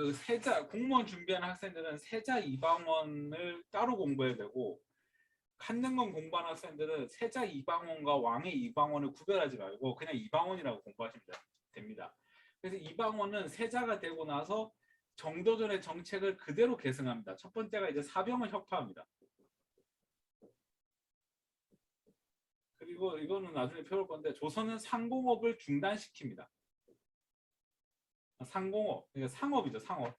그 세자 공무원 준비하는 학생들은 세자 이방원을 따로 공부해야 되고 칸능건 공부하는 학생들은 세자 이방원과 왕의 이방원을 구별하지 말고 그냥 이방원이라고 공부하시면 됩니다. 그래서 이방원은 세자가 되고 나서 정도전의 정책을 그대로 계승합니다. 첫 번째가 이제 사병을 혁파합니다. 그리고 이거는 나중에 배울 건데 조선은 상공업을 중단시킵니다. 상공업, 그러니까 상업이죠, 상업.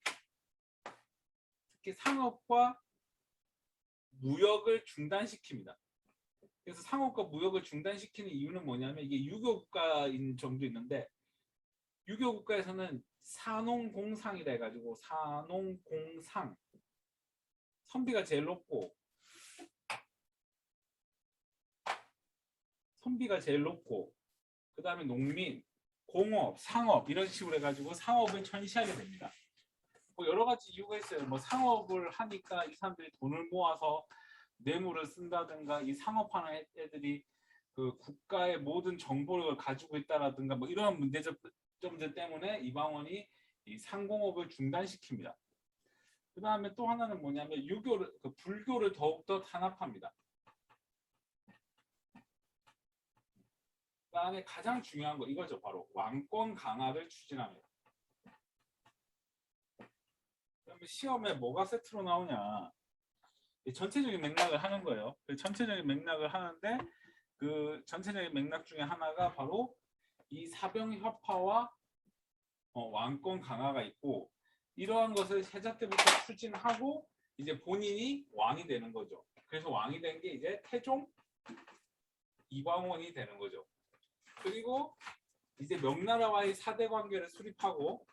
특히 상업과 무역을 중단시킵니다. 그래서 상업과 무역을 중단시키는 이유는 뭐냐면 이게 유교 국가인 점도 있는데 유교 국가에서는 산농공상이라 해가지고 산농공상 선비가 제일 높고 그 다음에 농민, 공업, 상업 이런 식으로 해가지고 상업을 천시하게 됩니다. 뭐 여러 가지 이유가 있어요. 뭐 상업을 하니까 이 사람들이 돈을 모아서 뇌물을 쓴다든가 이 상업하는 애들이 그 국가의 모든 정보를 가지고 있다라든가 뭐 이런 문제점들 때문에 이방원이 이 상공업을 중단시킵니다. 그 다음에 또 하나는 뭐냐면 불교를 더욱더 탄압합니다. 그 다음에 가장 중요한 거 이거죠. 바로 왕권 강화를 추진합니다. 그러면 시험에 뭐가 세트로 나오냐? 전체적인 맥락을 하는 거예요. 전체적인 맥락을 하는데 그 전체적인 맥락 중에 하나가 바로 이 사병협파와 왕권 강화가 있고 이러한 것을 세자 때부터 추진하고 이제 본인이 왕이 되는 거죠. 그래서 왕이 된 게 이제 태종 이방원이 되는 거죠. 그리고 이제 명나라와의 사대 관계를 수립하고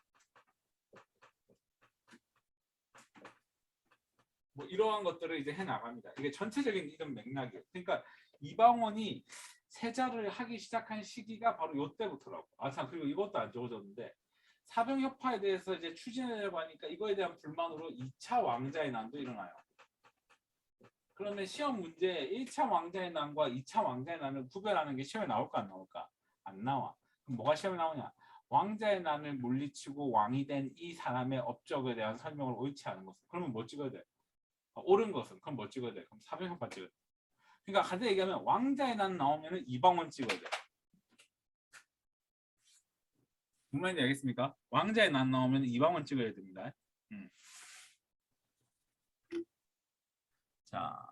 뭐 이러한 것들을 이제 해 나갑니다. 이게 전체적인 이런 맥락이에요. 그러니까 이방원이 세자를 하기 시작한 시기가 바로 이때부터라고. 참 그리고 이것도 안 적어졌는데 사병협파에 대해서 이제 추진하려고 하니까 이거에 대한 불만으로 2차 왕자의 난도 일어나요. 그러면 시험 문제 1차 왕자의 난과 2차 왕자의 난을 구별하는 게 시험에 나올까 안 나올까? 안 나와. 그럼 뭐가 시험에 나오냐? 왕자의 난을 물리치고 왕이 된 이 사람의 업적에 대한 설명을 옳지 않은 것은. 그러면 뭐 찍어야 돼? 옳은 것은. 그럼 뭐 찍어야 돼? 그럼 사병협파 찍어야 돼. 그러니까 간단히 얘기하면 왕자의 난 나오면 이방원 찍어야 돼. 무슨 말인지 알겠습니까? 왕자의 난 나오면 이방원 찍어야 됩니다. 자,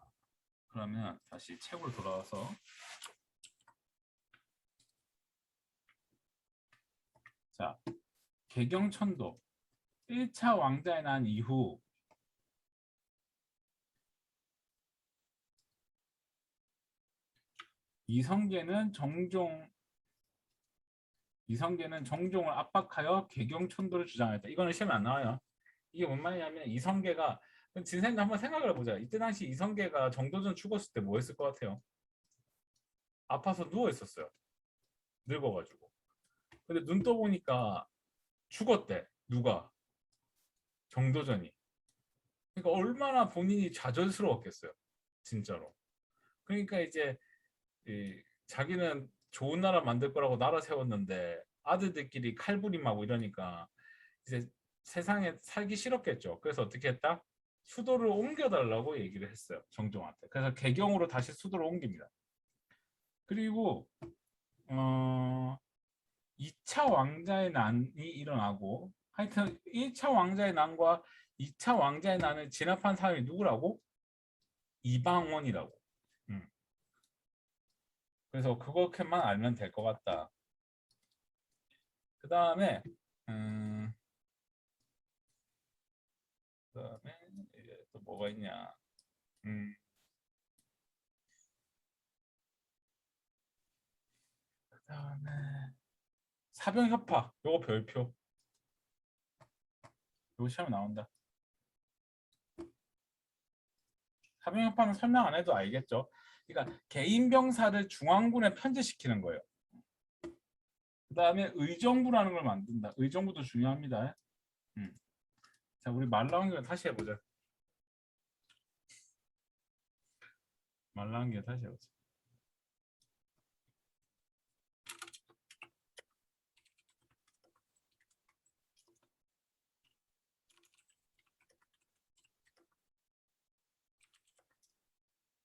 그러면 다시 책으로 돌아와서 자, 개경천도 1차 왕자의 난 이후 이성계는 정종을 압박하여 개경천도를 주장했다. 이거는 시험에 안 나와요. 이게 뭔 말이냐면 이성계가 진생도 한번 생각을 해보자. 이때 당시 이성계가 정도전 죽었을 때 뭐 했을 것 같아요? 아파서 누워 있었어요. 늙어가지고. 근데 눈 떠보니까 죽었대. 누가? 정도전이. 그러니까 얼마나 본인이 좌절스러웠겠어요. 진짜로. 그러니까 이제 자기는 좋은 나라 만들 거라고 나라 세웠는데 아들들끼리 칼부림하고 이러니까 이제 세상에 살기 싫었겠죠. 그래서 어떻게 했다? 수도를 옮겨달라고 얘기를 했어요. 정종한테. 그래서 개경으로 다시 수도를 옮깁니다. 그리고 2차 왕자의 난이 일어나고 하여튼 1차 왕자의 난과 2차 왕자의 난을 진압한 사람이 누구라고? 이방원이라고. 그래서 그것만 알면 될 것 같다. 그 다음에 또 뭐가 있냐? 그 다음에 사병협파. 요거 별표. 요거 시험에 나온다. 사병협파는 설명 안 해도 알겠죠? 그러니까 개인 병사를 중앙군에 편제시키는 거예요. 그 다음에 의정부라는 걸 만든다. 의정부도 중요합니다. 자, 우리 말 나온 김에 다시 해보자. 말 나온 김에 다시 해보자.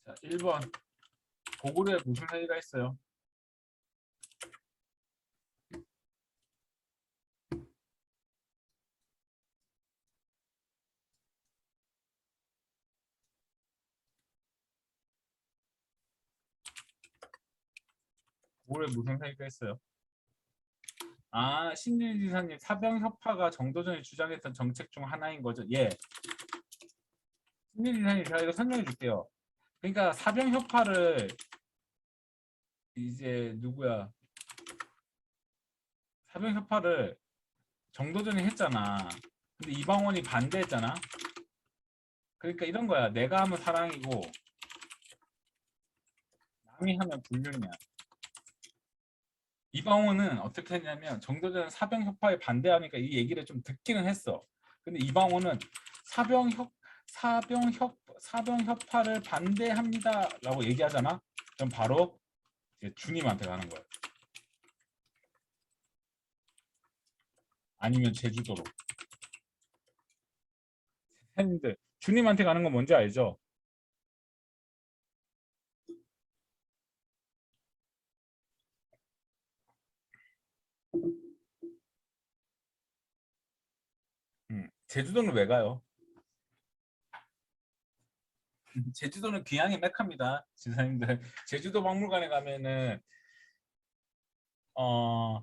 자, 1번 고구려에 무슨 회의가 있어요? 고구려에 무슨 회의가 있어요? 아, 신진일 지사님 사병협파가 정도전이 주장했던 정책 중 하나인 거죠? 예. 신진일 지사님 제가 이거 설명해 줄게요. 그러니까 사병협파를 이제 누구야? 사병협파를 정도전이 했잖아. 근데 이방원이 반대했잖아. 그러니까 이런 거야. 내가 하면 사랑이고 남이 하면 불륜이야. 이방원은 어떻게 했냐면 정도전 사병협파에 반대하니까 이 얘기를 좀 듣기는 했어. 근데 이방원은 사병협 사병협파를 반대합니다라고 얘기하잖아. 그럼 바로 이제 주님한테 가는 거야. 아니면 제주도로. 했는데 주님한테 가는 건 뭔지 알죠? 제주도는 왜 가요? 제주도는 귀향의 메카입니다, 지사님들. 제주도 박물관에 가면은 어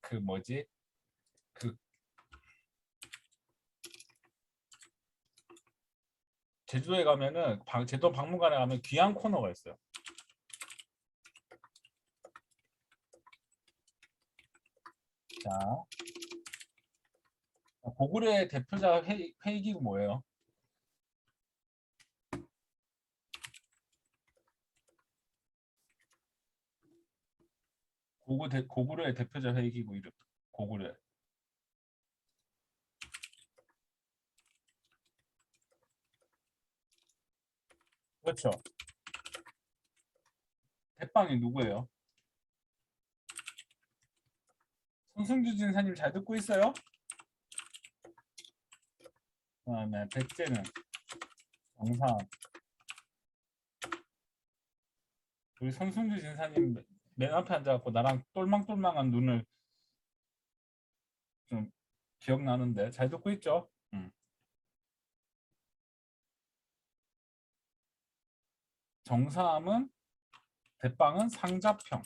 그 뭐지? 그 제주도에 가면은 제주도 박물관에 가면 귀향 코너가 있어요. 자, 고구려의 대표자 회의기구 뭐예요? 고구려의 대표자 회의기구 이름. 고구려. 그렇죠. 대빵이 누구예요? 손승주 진사님 잘 듣고 있어요? 그다음에 백제는 정상. 우리 손승주 진사님 맨 앞에 앉아갖고 나랑 똘망똘망한 눈을 좀 기억나는데 잘 듣고 있죠? 정사함은 대빵은 상자평.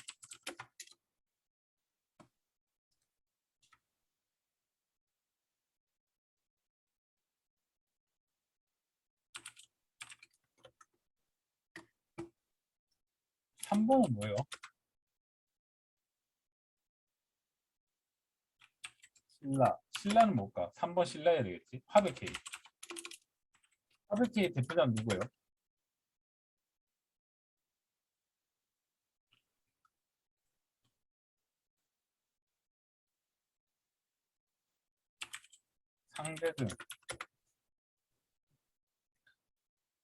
3번은 뭐예요? 신라. 신라는 뭘까? 3번 신라해야 되겠지? 화백회의. 화백회의 대표자는 누구예요? 상대등.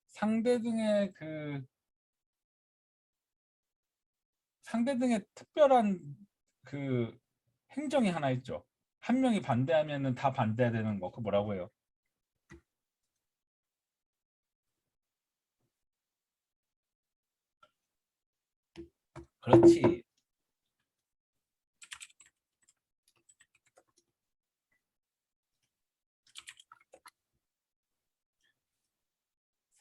상대등의 상대등의 특별한 그 행정이 하나 있죠. 한 명이 반대하면은 다 반대해야 되는 거. 그 뭐라고 해요? 그렇지.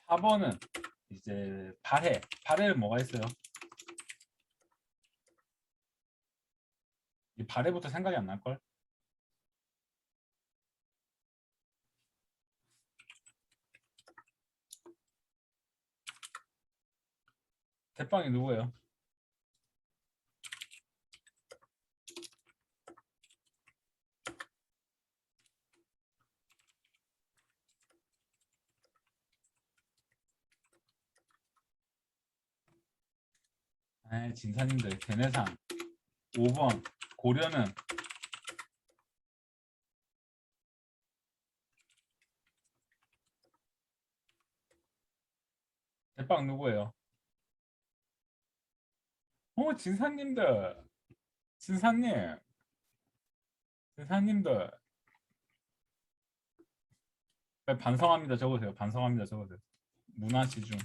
4번은 이제 발해. 발해는 뭐가 있어요? 이 발해부터 생각이 안 날걸? 대빵이 누구예요? 아, 진사님들 대내상. 5번 고려는 대빵 누구예요? 진사님들. 진사님. 진사님들. 반성합니다 적으세요. 반성합니다 적으세요. 문화시중.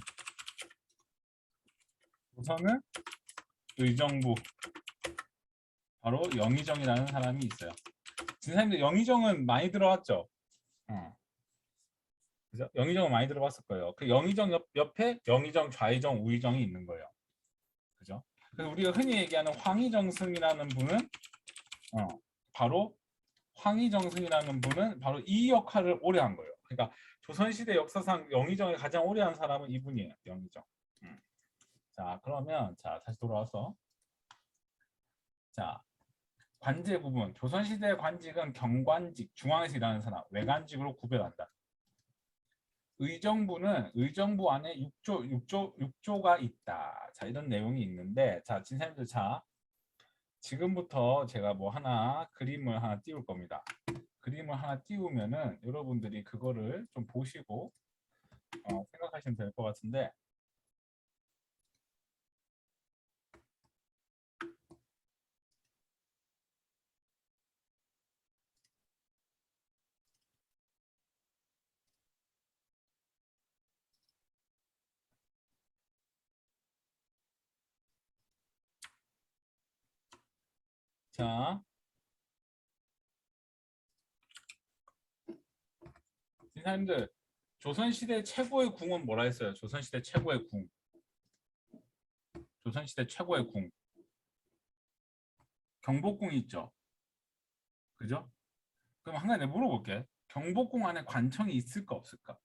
우선은 의정부, 바로 영의정이라는 사람이 있어요. 진사님들 영의정은 많이 들어왔죠? 그죠? 영의정은 많이 들어봤을 거예요. 그 영의정 옆에 영의정, 좌의정, 우의정이 있는 거예요. 그죠? 그래서 우리가 흔히 얘기하는 황희정승이라는 분은 바로 황희정승이라는 분은 바로 이 역할을 오래 한 거예요. 그러니까 조선시대 역사상 영의정을 가장 오래 한 사람은 이분이에요. 영의정. 자, 그러면 자 다시 돌아와서 자 관제 부분. 조선시대 관직은 경관직, 중앙에서 일하는 사람, 외관직으로 구별한다. 의정부는 의정부 안에 6조가 있다. 자, 이런 내용이 있는데, 자, 진사님들, 자, 지금부터 제가 뭐 하나 그림을 하나 띄울 겁니다. 그림을 하나 띄우면은 여러분들이 그거를 좀 보시고 생각하시면 될 것 같은데, 자, 진사님들, 조선시대 최고의 궁은 뭐라 했어요? 조선시대 최고의 궁. 조선시대 최고의 궁. 경복궁이 있죠. 그죠? 그럼 한 가지 내가 물어볼게. 경복궁 안에 관청이 있을까 없을까?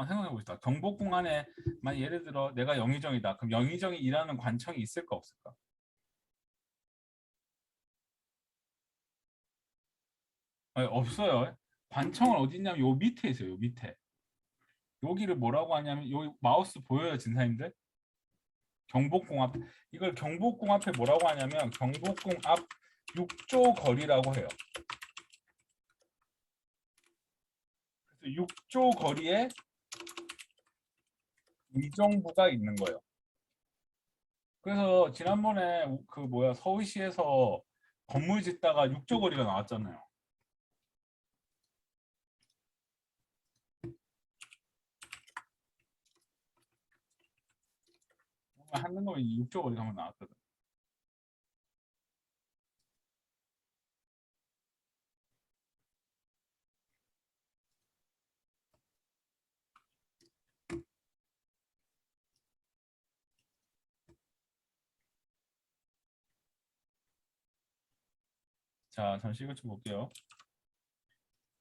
생각해 봅시다. 경복궁 안에 만약 예를 들어 내가 영의정이다. 그럼 영의정이 일하는 관청이 있을까 없을까? 아니, 없어요. 관청은 어디 있냐면 요 밑에 있어요. 요 밑에. 여기를 뭐라고 하냐면 요 마우스 보여요, 진사님들? 경복궁 앞. 이걸 경복궁 앞에 뭐라고 하냐면 경복궁 앞 6조 거리라고 해요. 그래서 6조 거리에 의정부가 있는 거예요. 그래서 지난번에 그 뭐야 서울시에서 건물 짓다가 6조 거리가 나왔잖아요. 한능동에 6조 거리가 한번 나왔거든. 자, 잠시 이것 좀 볼게요.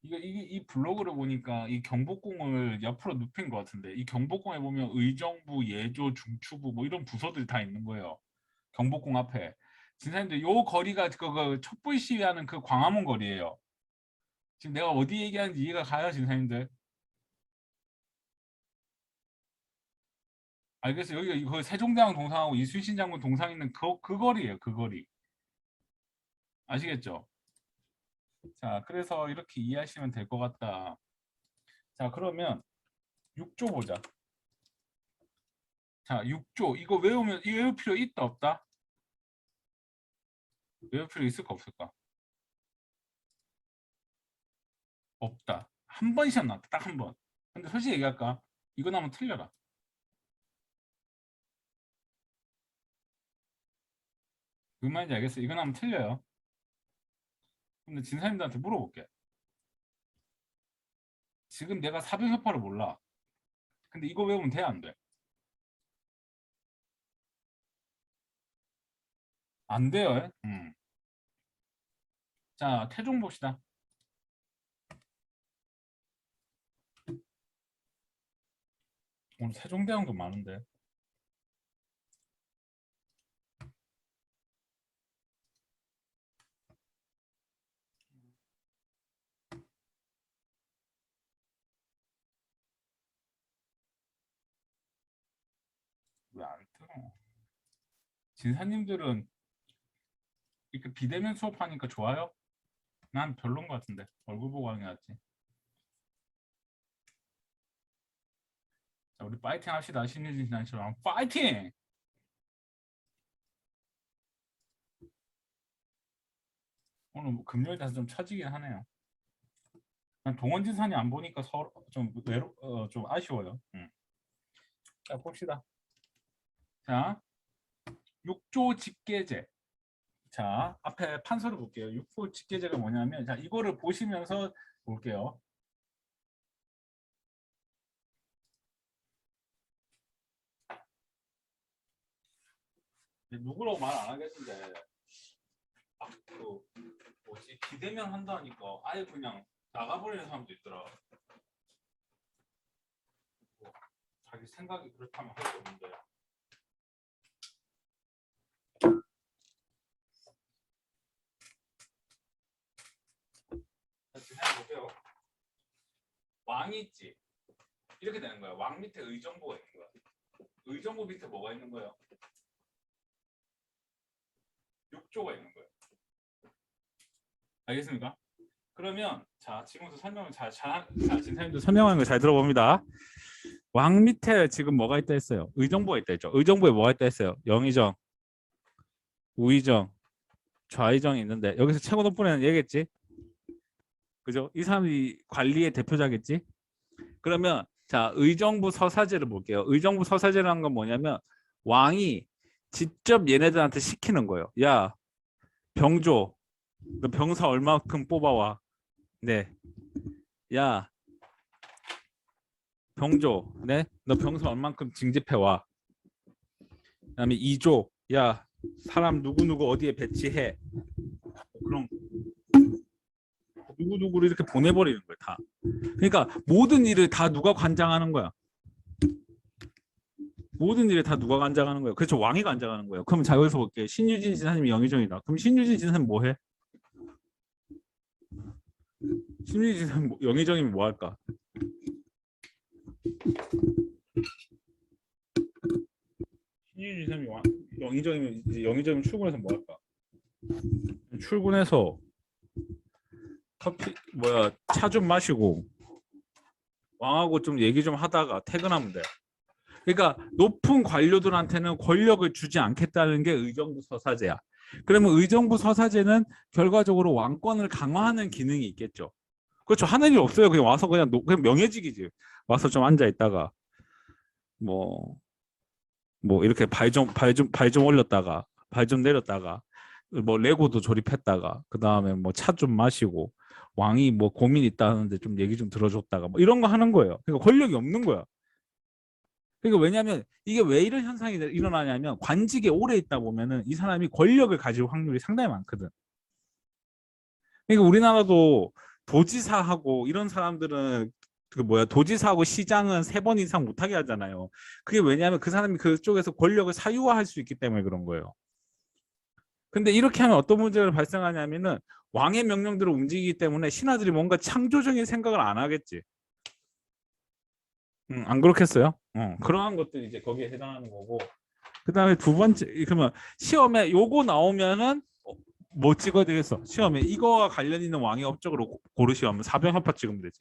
이 블로그를 보니까 이 경복궁을 옆으로 눕힌 것 같은데 이 경복궁에 보면 의정부, 예조, 중추부 뭐 이런 부서들이 다 있는 거예요. 경복궁 앞에. 진사님들 요 거리가 그 촛불 시위하는 그 광화문 거리예요. 지금 내가 어디 얘기하는지 이해가 가요, 진사님들? 알겠어요. 여기가 그 세종대왕 동상하고 이순신 장군 동상 있는 그 거리예요. 그 거리. 아시겠죠? 자, 그래서 이렇게 이해하시면 될 것 같다. 자, 그러면 6조 보자. 자, 6조. 이거 외우면 이거 외울 필요 있다 없다? 외울 필요 있을까 없을까? 없다. 한 번 시험 나왔다. 딱 한 번. 근데 솔직히 얘기할까? 이거 나면 틀려라. 그 말인지 알겠어. 이거 나면 틀려요. 근데 진사님들한테 물어볼게. 지금 내가 사변효과를 몰라. 근데 이거 외우면 돼, 안 돼? 안 돼요. 자, 태종 봅시다. 오늘 세종대왕도 많은데. 왜 안 들어? 진사님들은 이렇게 비대면 수업하니까 좋아요? 난 별론 것 같은데. 얼굴 보고 하는 게 낫지. 자, 우리 파이팅 합시다. 신유진 지난처럼 파이팅! 오늘 뭐 금요일이라서 좀 처지긴 하네요. 동원진산이 안 보니까 서로 좀 좀 아쉬워요. 자, 봅시다. 자, 6조 직계제. 자, 앞에 판서를 볼게요. 6조 직계제가 뭐냐면, 자, 이거를 보시면서 볼게요. 누구라고 말 안 하겠는데, 그 뭐지, 비대면 한다니까 아예 그냥 나가버리는 사람도 있더라. 뭐, 자기 생각이 그렇다면 할 수 없는데. 생각해보세요. 왕이 있지. 이렇게 되는 거야. 왕 밑에 의정부가 있는 거야. 의정부 밑에 뭐가 있는 거예요? 6조가 있는 거예요. 알겠습니까? 그러면 자, 지금부터 설명을 진사님도 설명하는 거 잘 들어봅니다. 왕 밑에 지금 뭐가 있다 했어요? 의정부가 있다 했죠. 의정부에 뭐가 있다 했어요? 영의정, 우의정, 좌의정이 있는데 여기서 최고 높은 애는 얘겠지? 그죠? 이 사람이 관리의 대표자겠지? 그러면 자, 의정부 서사제를 볼게요. 의정부 서사제라는 건 뭐냐면 왕이 직접 얘네들한테 시키는 거예요. 야, 병조, 너 병사 얼마큼 뽑아와. 네. 야, 병조, 네? 너 병사 얼마큼 징집해와. 그다음에 2조, 야, 사람 누구누구 어디에 배치해. 그럼 누구누구를 이렇게 보내버리는 거예요, 다. 그러니까 모든 일을 다 누가 관장하는 거야. 모든 일에 다 누가 관장하는 거예요. 그렇죠. 왕이 관장하는 거예요. 그럼 자, 여기서 볼게요. 신유진 지사님이 영의정이다. 그럼 신유진 지사님 뭐 해? 신유진 지사님 영의정이면 뭐 할까? 신유진 지사님이 영의정이면 이제 영의정이면 출근해서 뭐 할까? 출근해서 커피 차 좀 마시고 왕하고 좀 얘기 좀 하다가 퇴근하면 돼. 그러니까 높은 관료들한테는 권력을 주지 않겠다는 게 의정부 서사제야. 그러면 의정부 서사제는 결과적으로 왕권을 강화하는 기능이 있겠죠. 그렇죠. 하는 일 없어요. 그냥 와서 그냥 명예직이지. 와서 좀 앉아 있다가 뭐 이렇게 발 좀 올렸다가 발 좀 내렸다가 뭐 레고도 조립했다가 그 다음에 뭐 차 좀 마시고 왕이 뭐 고민 있다는데 좀 얘기 좀 들어줬다가 뭐 이런 거 하는 거예요. 그러니까 권력이 없는 거야. 그러니까 왜냐하면 이게 왜 이런 현상이 일어나냐면 관직에 오래 있다 보면은 이 사람이 권력을 가질 확률이 상당히 많거든. 그러니까 우리나라도 도지사하고 이런 사람들은 도지사하고 시장은 3번 이상 못하게 하잖아요. 그게 왜냐하면 그 사람이 그쪽에서 권력을 사유화할 수 있기 때문에 그런 거예요. 근데 이렇게 하면 어떤 문제가 발생하냐면은 왕의 명령대로 움직이기 때문에 신하들이 뭔가 창조적인 생각을 안 하겠지. 안 그렇겠어요? 그러한 것들이 이제 거기에 해당하는 거고. 그 다음에 두 번째, 그러면 시험에 요거 나오면은 뭐 찍어야 되겠어? 시험에 이거와 관련 있는 왕의 업적으로 고르시면 사병합파 찍으면 되지.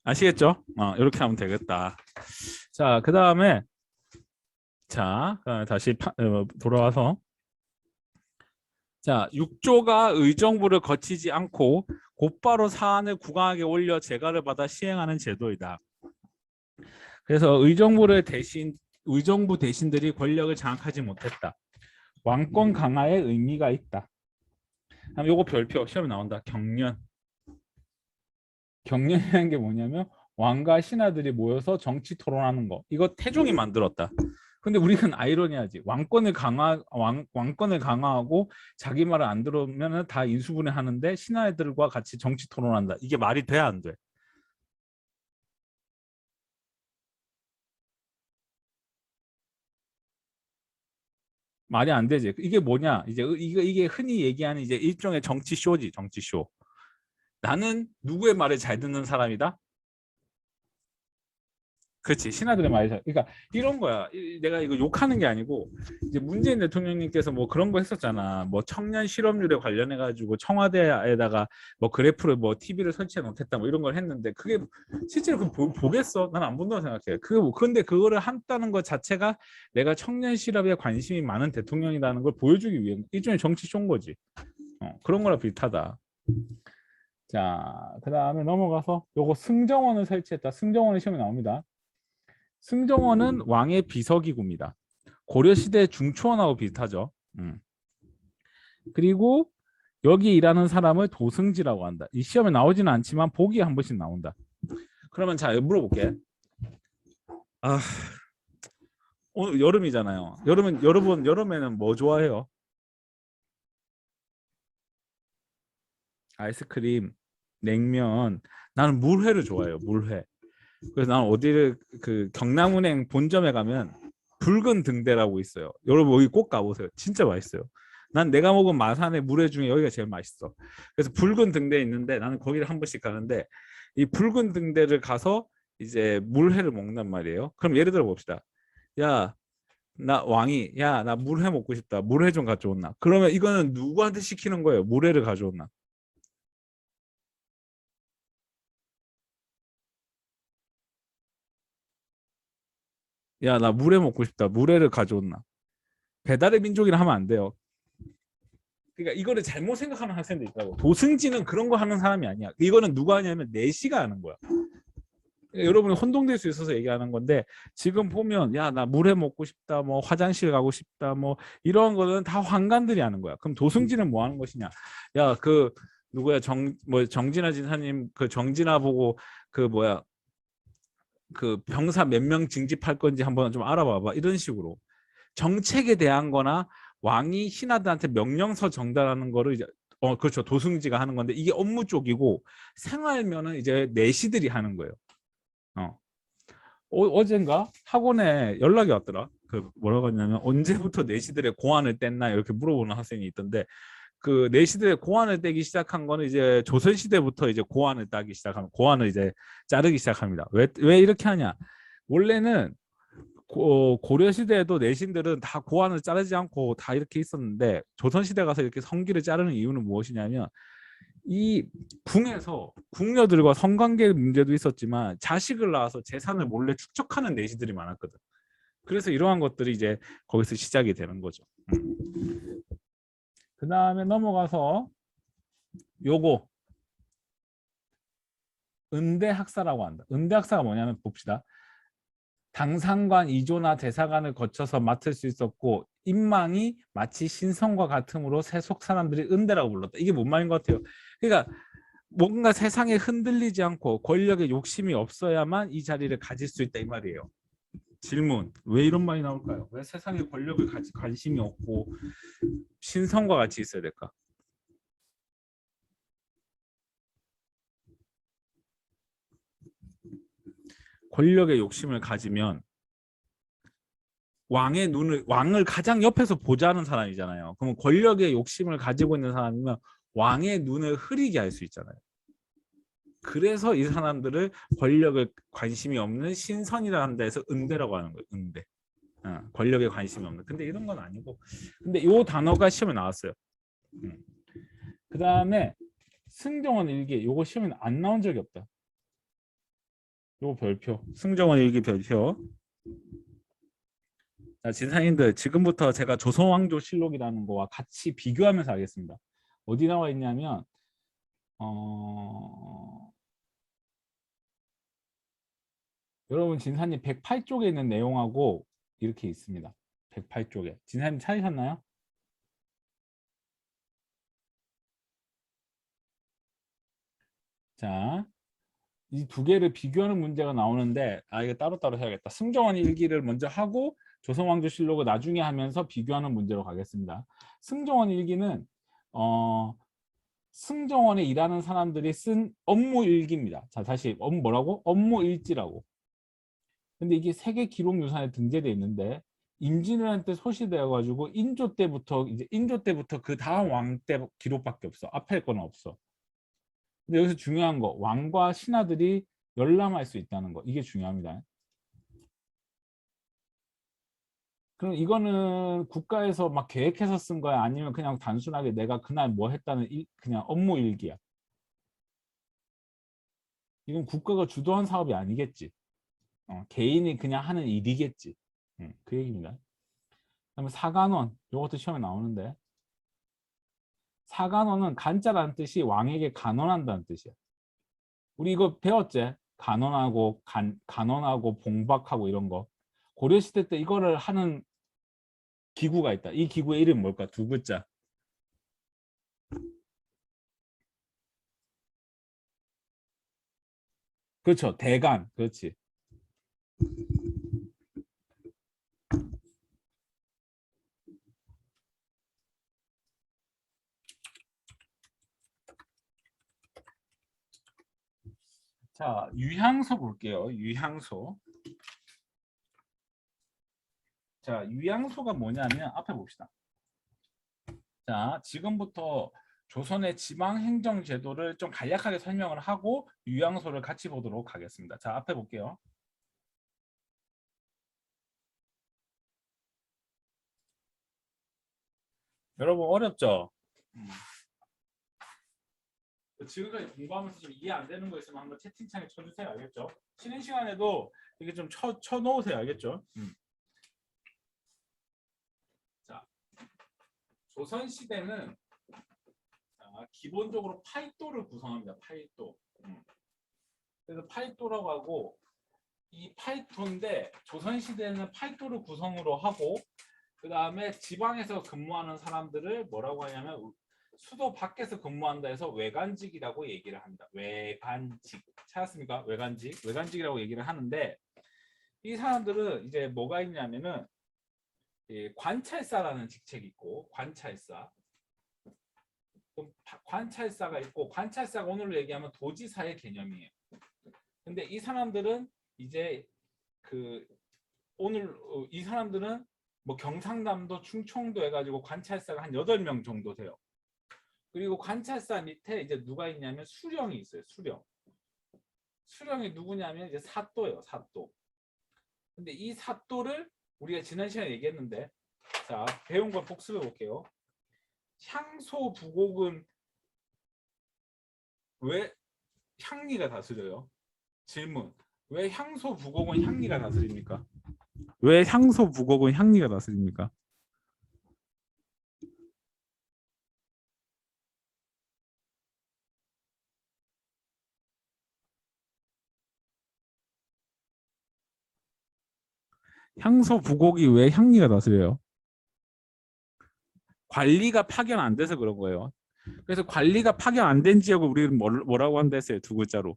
아시겠죠? 이렇게 하면 되겠다. 자, 그 다음에 자, 다시 돌아와서 자, 6조가 의정부를 거치지 않고 곧바로 사안을 국왕에게 올려 재가를 받아 시행하는 제도이다. 그래서 의정부 대신들이 권력을 장악하지 못했다. 왕권 강화의 의미가 있다. 그럼 요거 별표 시험에 나온다. 경련. 경련이라는 게 뭐냐면 왕과 신하들이 모여서 정치 토론하는 거. 이거 태종이 만들었다. 근데 우리는 아이러니하지. 왕권을 강화하고 자기 말을 안 들으면 다 인수분해하는데 신하들과 같이 정치 토론한다. 이게 말이 돼, 안 돼? 말이 안 되지. 이게 뭐냐? 이게 흔히 얘기하는 이제 일종의 정치 쇼지, 정치 쇼. 나는 누구의 말을 잘 듣는 사람이다. 그렇지. 신하들의 말이 잘. 그러니까 이런 거야. 내가 이거 욕하는 게 아니고 이제 문재인 대통령님께서 뭐 그런 거 했었잖아. 뭐 청년 실업률에 관련해 가지고 청와대에다가 뭐 그래프를 뭐 TV를 설치해 놓겠다 뭐 이런 걸 했는데 그게 실제로 보겠어? 난 안 본다고 생각해. 근데 그거를 한다는 것 자체가 내가 청년 실업에 관심이 많은 대통령이라는 걸 보여주기 위해 일종의 정치 쇼인 거지. 그런 거랑 비슷하다. 자, 그 다음에 넘어가서 요거 승정원을 설치했다. 승정원이 시험에 나옵니다. 승정원은 왕의 비서기구입니다. 고려시대 중초원하고 비슷하죠. 그리고 여기 일하는 사람을 도승지라고 한다. 이 시험에 나오지는 않지만 보기에 한 번씩 나온다. 그러면 자, 물어볼게. 아, 오늘 여름이잖아요. 여러분 여름에는 뭐 좋아해요? 아이스크림, 냉면. 나는 물회를 좋아해요. 물회. 그래서 나는 어디를 그 경남은행 본점에 가면 붉은 등대라고 있어요. 여러분 여기 꼭 가보세요. 진짜 맛있어요. 난 내가 먹은 마산의 물회 중에 여기가 제일 맛있어. 그래서 붉은 등대 있는데 나는 거기를 한 번씩 가는데 이 붉은 등대를 가서 이제 물회를 먹는 말이에요. 그럼 예를 들어 봅시다. 야, 나 왕이 야, 나 물회 먹고 싶다. 물회 좀 가져온나. 그러면 이거는 누구한테 시키는 거예요? 물회를 가져온나. 야, 나 물회 먹고 싶다. 물회를 가져온나. 배달의 민족이라 하면 안 돼요. 그러니까 이거를 잘못 생각하는 학생도 있다고. 도승지는 그런 거 하는 사람이 아니야. 이거는 누가 하냐면 내시가 하는 거야. 그러니까 여러분이 혼동될 수 있어서 얘기하는 건데 지금 보면 야, 나 물회 먹고 싶다. 뭐 화장실 가고 싶다. 뭐 이런 거는 다 환관들이 하는 거야. 그럼 도승지는 뭐 하는 것이냐? 야, 그 누구야? 정진아 진사님 그 정진아 보고 그 뭐야? 그 병사 몇 명 징집할 건지 한번 좀 알아봐봐. 이런 식으로. 정책에 대한 거나 왕이 신하들한테 명령서 전달하는 거를 이제 그렇죠. 도승지가 하는 건데 이게 업무 쪽이고 생활면은 이제 내시들이 하는 거예요. 어. 어젠가 학원에 연락이 왔더라. 그 뭐라고 했냐면 언제부터 내시들의 고안을 뗐나 이렇게 물어보는 학생이 있던데 그 내시들의 고안을 떼기 시작한 거는 이제 조선 시대부터 이제 고안을 따기 시작하면 고안을 이제 자르기 시작합니다. 왜 이렇게 하냐? 원래는 고려 시대에도 내신들은 다 고안을 자르지 않고 다 이렇게 있었는데 조선 시대 가서 이렇게 성기를 자르는 이유는 무엇이냐면 이 궁에서 궁녀들과 성관계 문제도 있었지만 자식을 낳아서 재산을 몰래 축적하는 내시들이 많았거든. 그래서 이러한 것들이 이제 거기서 시작이 되는 거죠. 그 다음에 넘어가서 요거 은대학사라고 한다. 은대학사가 뭐냐면 봅시다. 당상관, 이조나 대사관을 거쳐서 맡을 수 있었고 인망이 마치 신성과 같으므로 세속 사람들이 은대라고 불렀다. 이게 뭔 말인 것 같아요? 그러니까 뭔가 세상에 흔들리지 않고 권력에 욕심이 없어야만 이 자리를 가질 수 있다 이 말이에요. 질문, 왜 이런 말이 나올까요? 왜 세상에 권력을 가질 관심이 없고 신성과 같이 있어야 될까? 권력의 욕심을 가지면 왕을 가장 옆에서 보좌하는 사람이잖아요. 그러면 권력의 욕심을 가지고 있는 사람이면 왕의 눈을 흐리게 할 수 있잖아요. 그래서 이 사람들을 권력에 관심이 없는 신선이라는 데서 은대라고 하는 거예요. 은대. 권력에 관심이 없는. 근데 이런 건 아니고. 근데 이 단어가 시험에 나왔어요. 그 다음에 승정원 일기. 요거 시험에 안 나온 적이 없다. 요거 별표. 승정원 일기 별표. 자, 진사님들 지금부터 제가 조선왕조실록이라는 거와 같이 비교하면서 하겠습니다. 어디 나와 있냐면 여러분 진사님 108쪽에 있는 내용하고 이렇게 있습니다. 108쪽에. 진사님 찾으셨나요? 자, 이 두 개를 비교하는 문제가 나오는데 이거 따로따로 해야겠다. 승정원 일기를 먼저 하고 조선왕조실록을 나중에 하면서 비교하는 문제로 가겠습니다. 승정원 일기는 승정원에 일하는 사람들이 쓴 업무 일기입니다. 자, 다시 뭐라고? 업무 일지라고. 근데 이게 세계 기록유산에 등재되어 있는데 임진왜란 때 소시되어 가지고 인조 때부터 그 다음 왕 때 기록밖에 없어. 앞에 거는 없어. 근데 여기서 중요한 거 왕과 신하들이 열람할 수 있다는 거 이게 중요합니다. 그럼 이거는 국가에서 막 계획해서 쓴 거야 아니면 그냥 단순하게 내가 그날 뭐 했다는 그냥 업무 일기야. 이건 국가가 주도한 사업이 아니겠지. 개인이 그냥 하는 일이겠지. 그 얘기입니다. 그다음에 사관원 이것도 시험에 나오는데 사간원은 간자라는 뜻이 왕에게 간언한다는 뜻이야. 우리 이거 배웠지? 간언하고 간언하고 봉박하고 이런 거. 고려시대 때 이거를 하는 기구가 있다. 이 기구의 이름이 뭘까? 두 글자. 그렇죠. 대간. 그렇지. 자, 유향소 볼게요. 유향소. 자, 유향소가 뭐냐면 앞에 봅시다. 자, 지금부터 조선의 지방행정 제도를 좀 간략하게 설명을 하고 유향소를 같이 보도록 하겠습니다. 자, 앞에 볼게요. 여러분 어렵죠? 지금까지 공부하면서 좀 이해 안 되는 거 있으면 한번 채팅창에 쳐주세요. 알겠죠? 쉬는 시간에도 이게 좀 쳐놓으세요. 알겠죠? 자, 조선시대는 기본적으로 팔도를 구성합니다. 팔도. 그래서 팔도라고 하고 이 팔도인데 조선시대는 팔도를 구성으로 하고 그 다음에 지방에서 근무하는 사람들을 뭐라고 하냐면 수도 밖에서 근무한다 해서 외관직이라고 얘기를 합니다. 외관직. 찾았습니까? 외관직. 외관직이라고 얘기를 하는데 이 사람들은 이제 뭐가 있냐면은 관찰사라는 직책이 있고 관찰사. 관찰사가 있고 관찰사가 오늘로 얘기하면 도지사의 개념이에요. 근데 이 사람들은 이제 오늘 이 사람들은 뭐 경상남도, 충청도 해가지고 관찰사가 한 8명 정도 돼요. 그리고 관찰사 밑에 이제 누가 있냐면 수령이 있어요. 수령. 수령이 누구냐면 이제 사또예요. 사또. 근데 이 사또를 우리가 지난 시간에 얘기했는데 자, 배운 걸 복습해 볼게요. 향소 부곡은 왜 향리가 다스려요? 질문. 왜 향소 부곡은 향리가 다스립니까? 왜 향소 부곡은 향리가 다스립니까? 향소 부곡이 왜 향리가 다스려요? 관리가 파견 안 돼서 그런 거예요. 그래서 관리가 파견 안 된 지역을 우리는 뭐라고 한다 했어요? 두 글자로.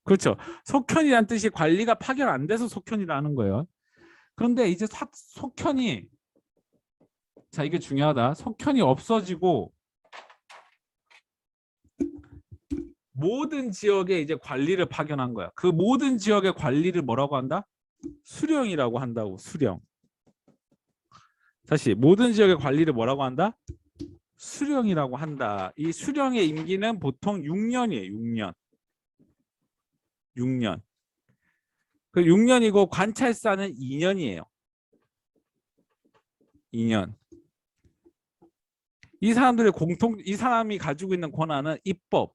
그렇죠. 속현이란 뜻이 관리가 파견 안 돼서 속현이라는 거예요. 그런데 이제 속현이 자 이게 중요하다. 속현이 없어지고 모든 지역에 이제 관리를 파견한 거야. 그 모든 지역의 관리를 뭐라고 한다? 수령이라고 한다고. 수령. 다시 모든 지역의 관리를 뭐라고 한다? 수령이라고 한다. 이 수령의 임기는 보통 6년이에요. 6년. 6년. 그 6년이고 관찰사는 2년이에요. 2년. 이 사람이 가지고 있는 권한은 입법,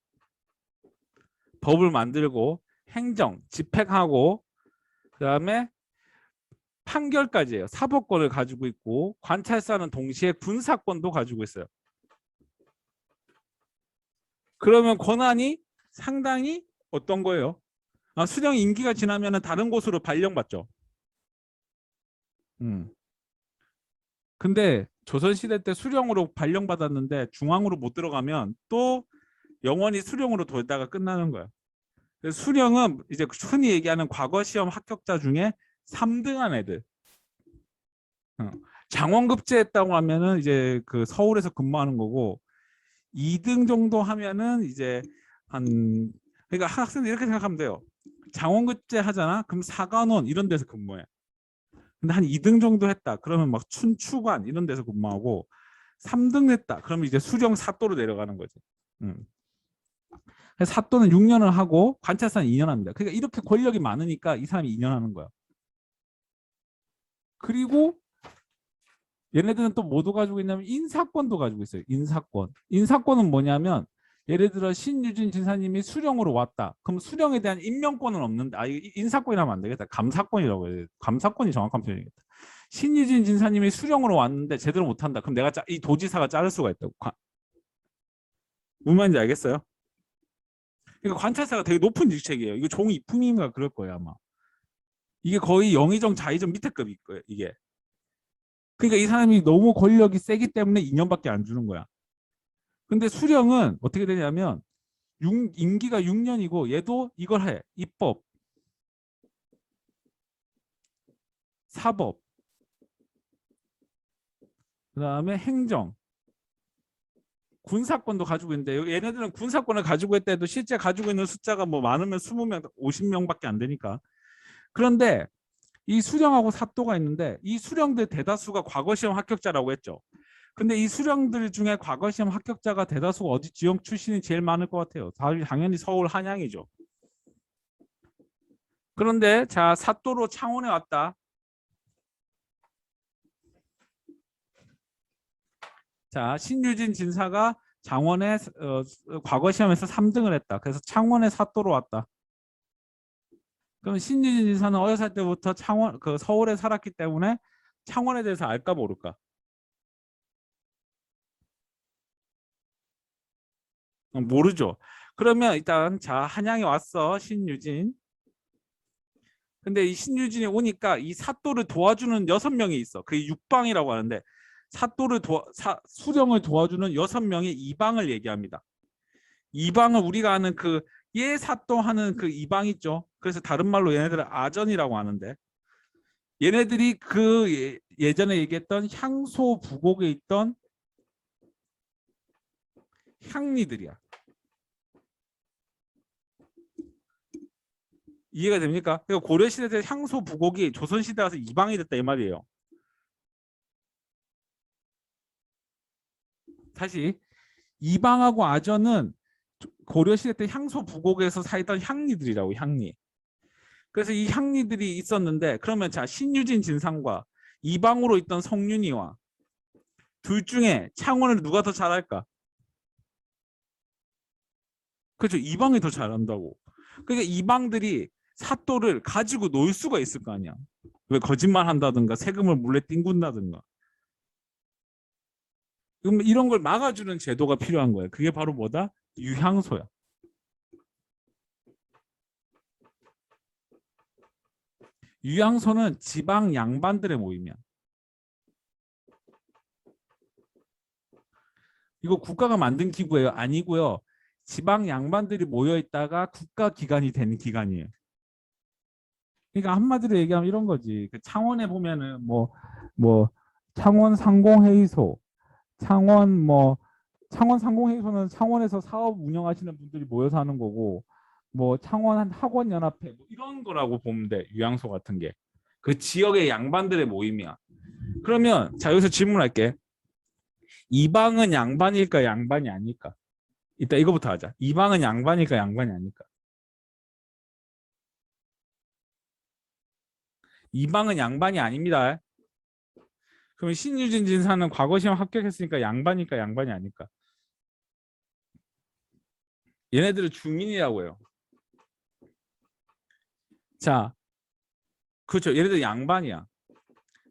법을 만들고 행정, 집행하고 그다음에 판결까지예요. 사법권을 가지고 있고 관찰사는 동시에 군사권도 가지고 있어요. 그러면 권한이 상당히 어떤 거예요? 수령 임기가 지나면 다른 곳으로 발령받죠. 근데 조선시대 때 수령으로 발령받았는데 중앙으로 못 들어가면 또 영원히 수령으로 돌다가 끝나는 거야. 그래서 수령은 이제 흔히 얘기하는 과거 시험 합격자 중에 3등한 애들. 장원급제했다고 하면은 이제 그 서울에서 근무하는 거고 2등 정도 하면은 이제 그러니까 학생들 이렇게 생각하면 돼요. 장원급제 하잖아. 그럼 사관원 이런 데서 근무해. 근데 한 2등 정도 했다. 그러면 막 춘추관 이런 데서 근무하고 3등 했다. 그러면 이제 수령 사또로 내려가는 거지. 사또는 6년을 하고 관찰사는 2년 합니다. 그러니까 이렇게 권력이 많으니까 이 사람이 2년 하는 거야. 그리고 얘네들은 또 뭐도 가지고 있냐면 인사권도 가지고 있어요. 인사권. 인사권은 뭐냐면 예를 들어 신유진 지사님이 수령으로 왔다. 그럼 수령에 대한 임명권은 없는데 인사권이라면 안 되겠다. 감사권이라고 해야 돼. 감사권이 정확한 표현이겠다. 신유진 진사님이 수령으로 왔는데 제대로 못한다. 그럼 내가 이 도지사가 자를 수가 있다고. 무슨 말인지 알겠어요? 그러니까 관찰사가 되게 높은 직책이에요. 이거 종 이품인가 그럴 거예요 아마. 이게 거의 영의정 자의정 밑에 급일 거예요 이게. 그러니까 이 사람이 너무 권력이 세기 때문에 2년밖에 안 주는 거야. 근데 수령은 어떻게 되냐면 임기가 6년이고 얘도 이걸 해. 입법, 사법, 그다음에 행정, 군사권도 가지고 있는데 얘네들은 군사권을 가지고 있다 해도 실제 가지고 있는 숫자가 뭐 많으면 20명, 50명밖에 안 되니까. 그런데 이 수령하고 사또가 있는데 이 수령들 대다수가 과거 시험 합격자라고 했죠. 근데 이 수령들 중에 과거 시험 합격자가 대다수가 어디 지역 출신이 제일 많을 것 같아요. 당연히 서울 한양이죠. 그런데 자 사또로 창원에 왔다. 자 신유진 진사가 장원에 과거 시험에서 3등을 했다. 그래서 창원에 사또로 왔다. 그럼 신유진 진사는 어렸을 때부터 창원 서울에 살았기 때문에 창원에 대해서 알까 모를까? 모르죠. 그러면 일단 자 한양에 왔어 신유진. 근데 이 신유진이 오니까 이 사또를 도와주는 6명이 있어. 그게 육방이라고 하는데 수령을 도와주는 6명의 이방을 얘기합니다. 이방은 우리가 아는 그 예사또 하는 그 이방 있죠. 그래서 다른 말로 얘네들은 아전이라고 하는데 얘네들이 그 예전에 얘기했던 향소 부곡에 있던 향리들이야. 이해가 됩니까? 그러니까 고려시대 때 향소 부곡이 조선시대 와서 이방이 됐다 이 말이에요. 다시 이방하고 아전은 고려시대 때 향소 부곡에서 살던 향리들이라고 향리. 그래서 이 향리들이 있었는데 그러면 자 신유진 진상과 이방으로 있던 성윤이와 둘 중에 창원을 누가 더 잘할까? 그렇죠. 이방이 더 잘한다고. 그러니까 이방들이 사또를 가지고 놀 수가 있을 거 아니야. 왜 거짓말 한다든가 세금을 몰래 띵군다든가. 그럼 이런 걸 막아주는 제도가 필요한 거예요. 그게 바로 뭐다? 유향소야. 유향소는 지방 양반들의 모임이야. 이거 국가가 만든 기구예요? 아니고요. 지방 양반들이 모여 있다가 국가 기관이 되는 기관이에요. 그러니까 한마디로 얘기하면 이런 거지. 그 창원에 보면은 뭐 창원 상공회의소, 창원 상공회의소는 창원에서 사업 운영하시는 분들이 모여서 하는 거고, 뭐 창원 학원 연합회 뭐 이런 거라고 보면 돼. 유양소 같은 게. 그 지역의 양반들의 모임이야. 그러면 자 여기서 질문할게. 이방은 양반일까 양반이 아닐까? 이따 이거부터 하자. 이방은 양반일까 양반이 아닐까? 이방은 양반이 아닙니다. 그럼 신유진 진사는 과거 시험 합격했으니까 양반일까 양반이 아닐까? 얘네들은 중인이라고 해요. 자, 그렇죠. 얘네들 양반이야.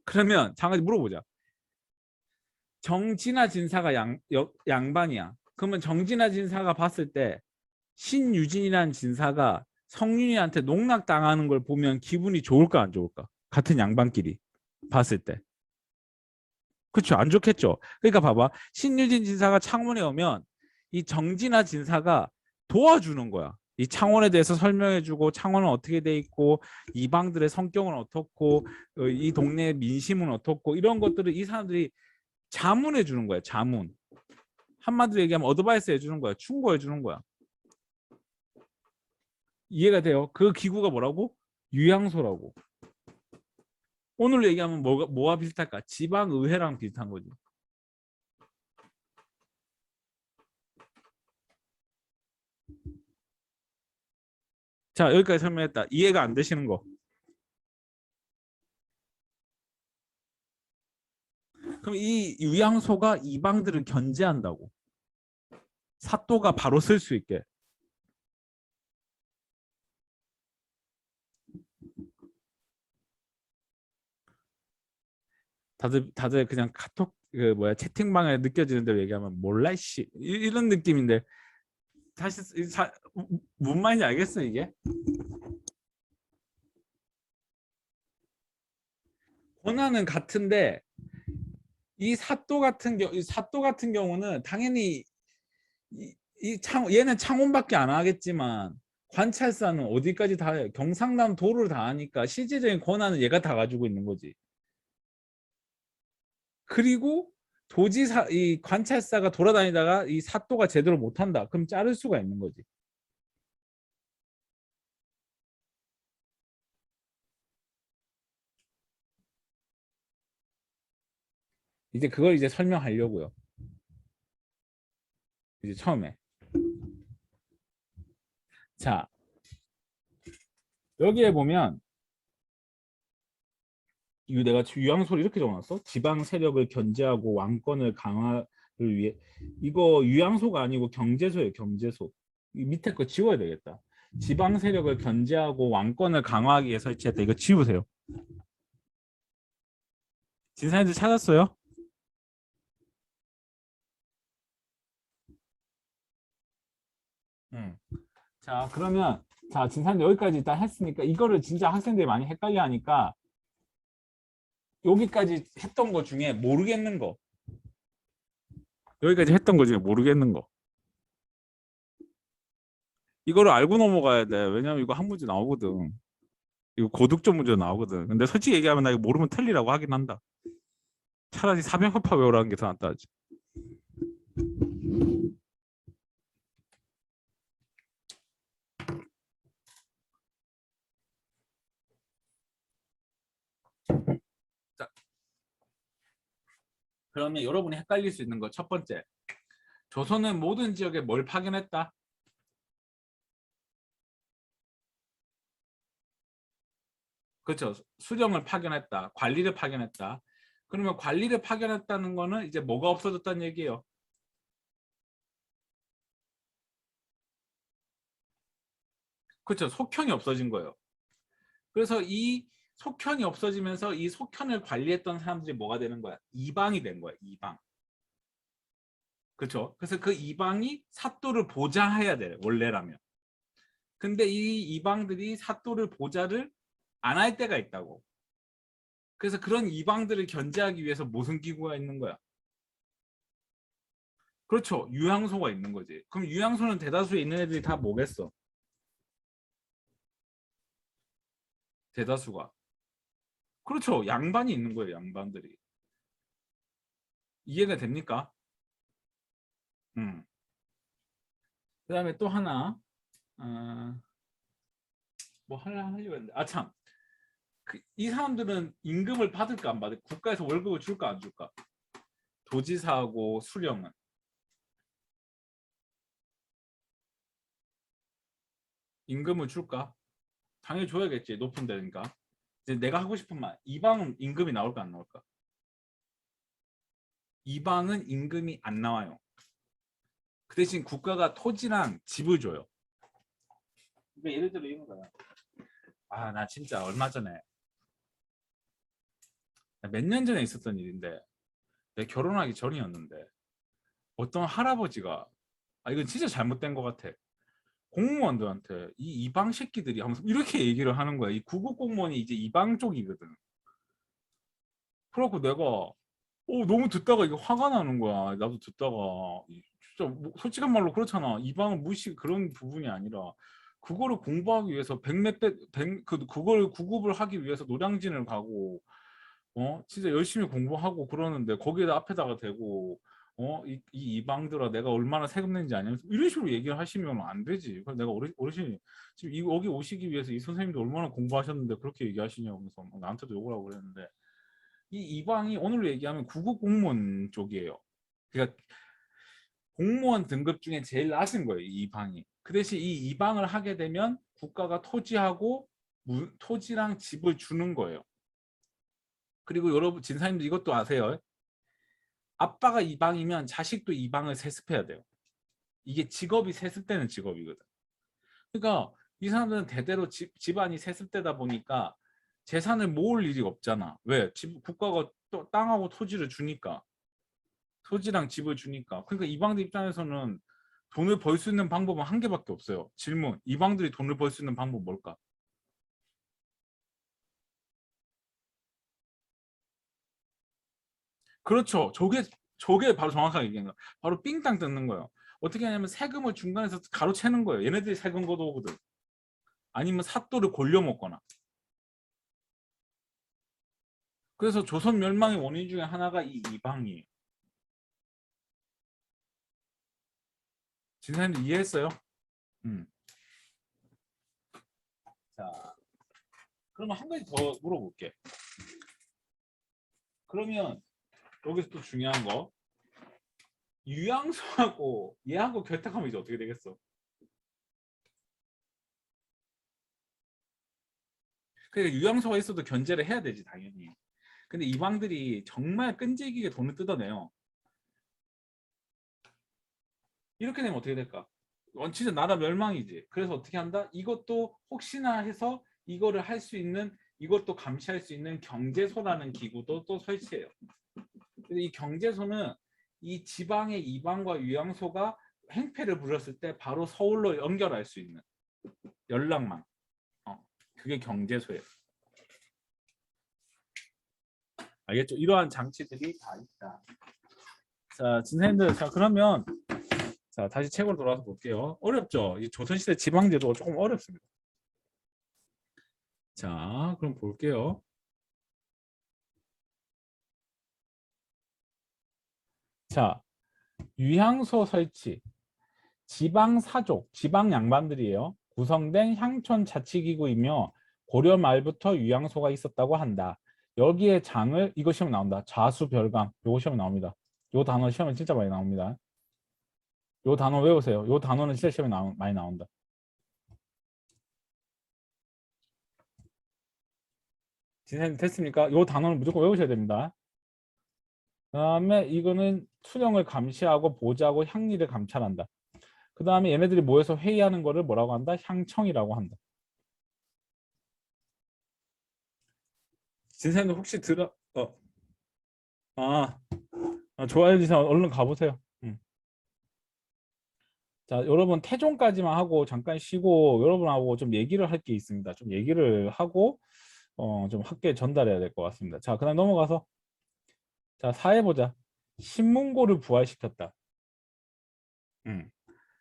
그러면 잠깐 물어보자. 정진아 진사가 양반이야. 그러면 정진아 진사가 봤을 때 신유진이라는 진사가 성윤이한테 농락당하는 걸 보면 기분이 좋을까 안 좋을까? 같은 양반끼리 봤을 때. 그렇죠. 안 좋겠죠. 그러니까 봐봐. 신유진 진사가 창원에 오면 이 정진아 진사가 도와주는 거야. 이 창원에 대해서 설명해주고 창원은 어떻게 돼 있고 이방들의 성격은 어떻고 이 동네 민심은 어떻고 이런 것들을 이 사람들이 자문해 주는 거야. 자문. 한마디로 얘기하면 어드바이스 해주는 거야. 충고해 주는 거야. 이해가 돼요? 그 기구가 뭐라고? 유양소라고. 오늘로 얘기하면 뭐와 비슷할까? 지방의회랑 비슷한 거지. 자, 여기까지 설명했다. 이해가 안 되시는 거. 그럼 이 유양소가 이방들을 견제한다고. 사또가 바로 쓸 수 있게. 다들 그냥 카톡 그 뭐야 채팅방에 느껴지는 대로 얘기하면 몰라 씨 이런 느낌인데 사실 뭔 말인지 알겠어 이게? 권한은 같은데 이 사또 같은 경우는 당연히 얘는 창원밖에 안 하겠지만 관찰사는 어디까지 다 해? 경상남 도를 다 하니까 실질적인 권한은 얘가 다 가지고 있는 거지. 그리고 도지사 이 관찰사가 돌아다니다가 이 사또가 제대로 못한다. 그럼 자를 수가 있는 거지. 이제 그걸 이제 설명하려고요. 이제 처음에. 자, 여기에 보면 이거 내가 유양소를 이렇게 적어놨어. 지방 세력을 견제하고 왕권을 강화를 위해. 이거 유양소가 아니고 경제소예요. 경제소. 이 밑에 거 지워야 되겠다. 지방 세력을 견제하고 왕권을 강화하기 위해 설치했다. 이거 지우세요. 진사님들 찾았어요? 응. 자, 그러면 자, 진사님 여기까지 일단 했으니까 이거를 진짜 학생들이 많이 헷갈려 하니까 여기까지 했던 거 중에 모르겠는 거. 여기까지 했던 거 중에 모르겠는 거. 이거를 알고 넘어가야 돼. 왜냐면 이거 한 문제 나오거든. 이거 고득점 문제 나오거든. 근데 솔직히 얘기하면 나 이거 모르면 틀리라고 하긴 한다. 차라리 사명합파 외우라는 게 더 낫다 하지. 자, 그러면 여러분이 헷갈릴 수 있는 거 첫 번째. 조선은 모든 지역에 뭘 파견했다? 그렇죠. 수령을 파견했다. 관리를 파견했다. 그러면 관리를 파견했다는 거는 이제 뭐가 없어졌다는 얘기예요? 그렇죠. 속현이 없어진 거예요. 그래서 이 속현이 없어지면서 이 속현을 관리했던 사람들이 뭐가 되는 거야? 이방이 된 거야. 이방. 그렇죠. 그래서 그 이방이 사또를 보좌해야 돼. 원래라면. 근데 이 이방들이 사또를 보좌를 안 할 때가 있다고. 그래서 그런 이방들을 견제하기 위해서 무슨 기구가 있는 거야? 그렇죠. 유양소가 있는 거지. 그럼 유양소는 대다수에 있는 애들이 다 뭐겠어? 대다수가. 그렇죠. 양반이 있는 거예요. 양반들이. 이해가 됩니까? 음. 그다음에 또 하나 뭐 하려고 했는데 참. 이 사람들은 임금을 받을까 안 받을까? 국가에서 월급을 줄까 안 줄까? 도지사하고 수령은 임금을 줄까? 당연히 줘야겠지. 높은 데니까. 이제 내가 하고 싶은 말. 이방은 임금이 나올까 안 나올까? 이방은 임금이 안 나와요. 그 대신 국가가 토지랑 집을 줘요. 그러니까 예를 들어 이런 거야. 나 진짜 얼마 전에 몇 년 전에 있었던 일인데 내 결혼하기 전이었는데 어떤 할아버지가 이건 진짜 잘못된 것 같아. 공무원들한테 이 이방 새끼들이 하면서 이렇게 얘기를 하는 거야. 이 구급 공무원이 이제 이방 쪽이거든. 그래갖고 내가 너무 듣다가 이게 화가 나는 거야. 나도 듣다가 진짜 솔직한 말로 그렇잖아. 이방은 무시 그런 부분이 아니라 그거를 공부하기 위해서 그걸 구급을 하기 위해서 노량진을 가고 진짜 열심히 공부하고 그러는데 거기에다 앞에다가 대고 이 이방들아 내가 얼마나 세금 낸지 아냐면서 이런 식으로 얘기를 하시면 안 되지. 그래서 내가 어르신이 지금 여기 오시기 위해서 이 선생님도 얼마나 공부하셨는데 그렇게 얘기하시냐면서 나한테도 욕을 하고 그랬는데 이 이방이 오늘로 얘기하면 구급 공무원 쪽이에요. 그러니까 공무원 등급 중에 제일 낮은 거예요. 이 이방이. 그 대신 이 이방을 하게 되면 국가가 토지하고 토지랑 집을 주는 거예요. 그리고 여러분 진사님도 이것도 아세요. 아빠가 이방이면 자식도 이방을 세습해야 돼요. 이게 직업이 세습되는 직업이거든. 그러니까 이 사람들은 대대로 집안이 세습되다 보니까 재산을 모을 일이 없잖아. 왜? 국가가 또 땅하고 토지를 주니까. 토지랑 집을 주니까. 그러니까 이방들 입장에서는 돈을 벌 수 있는 방법은 한 개밖에 없어요. 질문. 이방들이 돈을 벌 수 있는 방법 뭘까? 그렇죠. 저게 바로 정확하게 얘기하는 거야. 바로 삥땅 뜯는 거예요. 어떻게 하냐면 세금을 중간에서 가로채는 거예요. 얘네들이 세금 걷어오거든. 아니면 사또를 골려 먹거나. 그래서 조선 멸망의 원인 중에 하나가 이 이방이에요. 진사님 이해했어요? 음. 자, 그러면 한 가지 더 물어볼게. 그러면 여기서 또 중요한 거, 유양소하고 얘하고 결탁하면 이제 어떻게 되겠어? 그러니까 유양소가 있어도 견제를 해야 되지 당연히. 근데 이방들이 정말 끈질기게 돈을 뜯어내요. 이렇게 되면 어떻게 될까? 진짜 나라 멸망이지. 그래서 어떻게 한다? 이것도 혹시나 해서 이거를 할 수 있는, 이것도 감시할 수 있는 경제소라는 기구도 또 설치해요. 근데 이 경제소는 이 지방의 이방과 유양소가 행패를 부렸을 때 바로 서울로 연결할 수 있는 연락망. 그게 경제소예요. 알겠죠? 이러한 장치들이 다 있다. 자, 진사님들, 자 그러면 자 다시 책으로 돌아와서 볼게요. 어렵죠? 이 조선시대 지방제도가 조금 어렵습니다. 자, 그럼 볼게요. 자, 유향소 설치, 지방 사족, 지방 양반들이에요. 구성된 향촌 자치기구이며 고려 말부터 유향소가 있었다고 한다. 여기에 장을, 이거 시험 나온다. 좌수별강, 요거 시험 나옵니다. 요 단어 시험에 진짜 많이 나옵니다. 요 단어 외우세요. 요 단어는 진짜 시험에 많이 나온다. 진행이 됐습니까? 요 단어는 무조건 외우셔야 됩니다. 그 다음에 이거는 수령을 감시하고 보좌하고 향리를 감찰한다. 그 다음에 얘네들이 모여서 회의하는 거를 뭐라고 한다? 향청이라고 한다. 진사님 혹시 아, 좋아요 진사 얼른 가보세요. 자, 여러분 태종까지만 하고 잠깐 쉬고 여러분하고 좀 얘기를 할 게 있습니다. 좀 얘기를 하고 좀 학교에 전달해야 될 것 같습니다. 자, 그다음 넘어가서 자, 사회 보자. 신문고를 부활시켰다.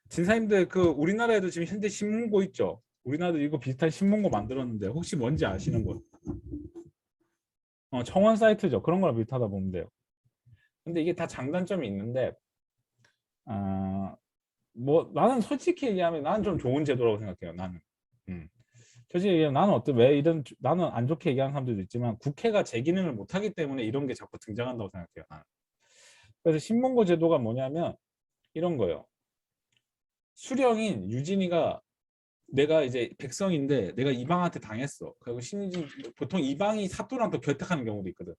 진사님들 그 우리나라에도 지금 현재 신문고 있죠? 우리나라도 이거 비슷한 신문고 만들었는데 혹시 뭔지 아시는 분? 청원 사이트죠. 그런 거랑 비슷하다 보면 돼요. 근데 이게 다 장단점이 있는데 뭐 나는 솔직히 얘기하면 나는 좀 좋은 제도라고 생각해요. 나는. 솔직히 얘기하면 나는 왜 이런 나는 안 좋게 얘기하는 사람들도 있지만 국회가 제 기능을 못하기 때문에 이런 게 자꾸 등장한다고 생각해요. 나는. 그래서 신문고 제도가 뭐냐면 이런 거예요. 수령인 유진이가 내가 이제 백성인데 내가 이방한테 당했어. 그리고 보통 이방이 사또랑 또 결탁하는 경우도 있거든.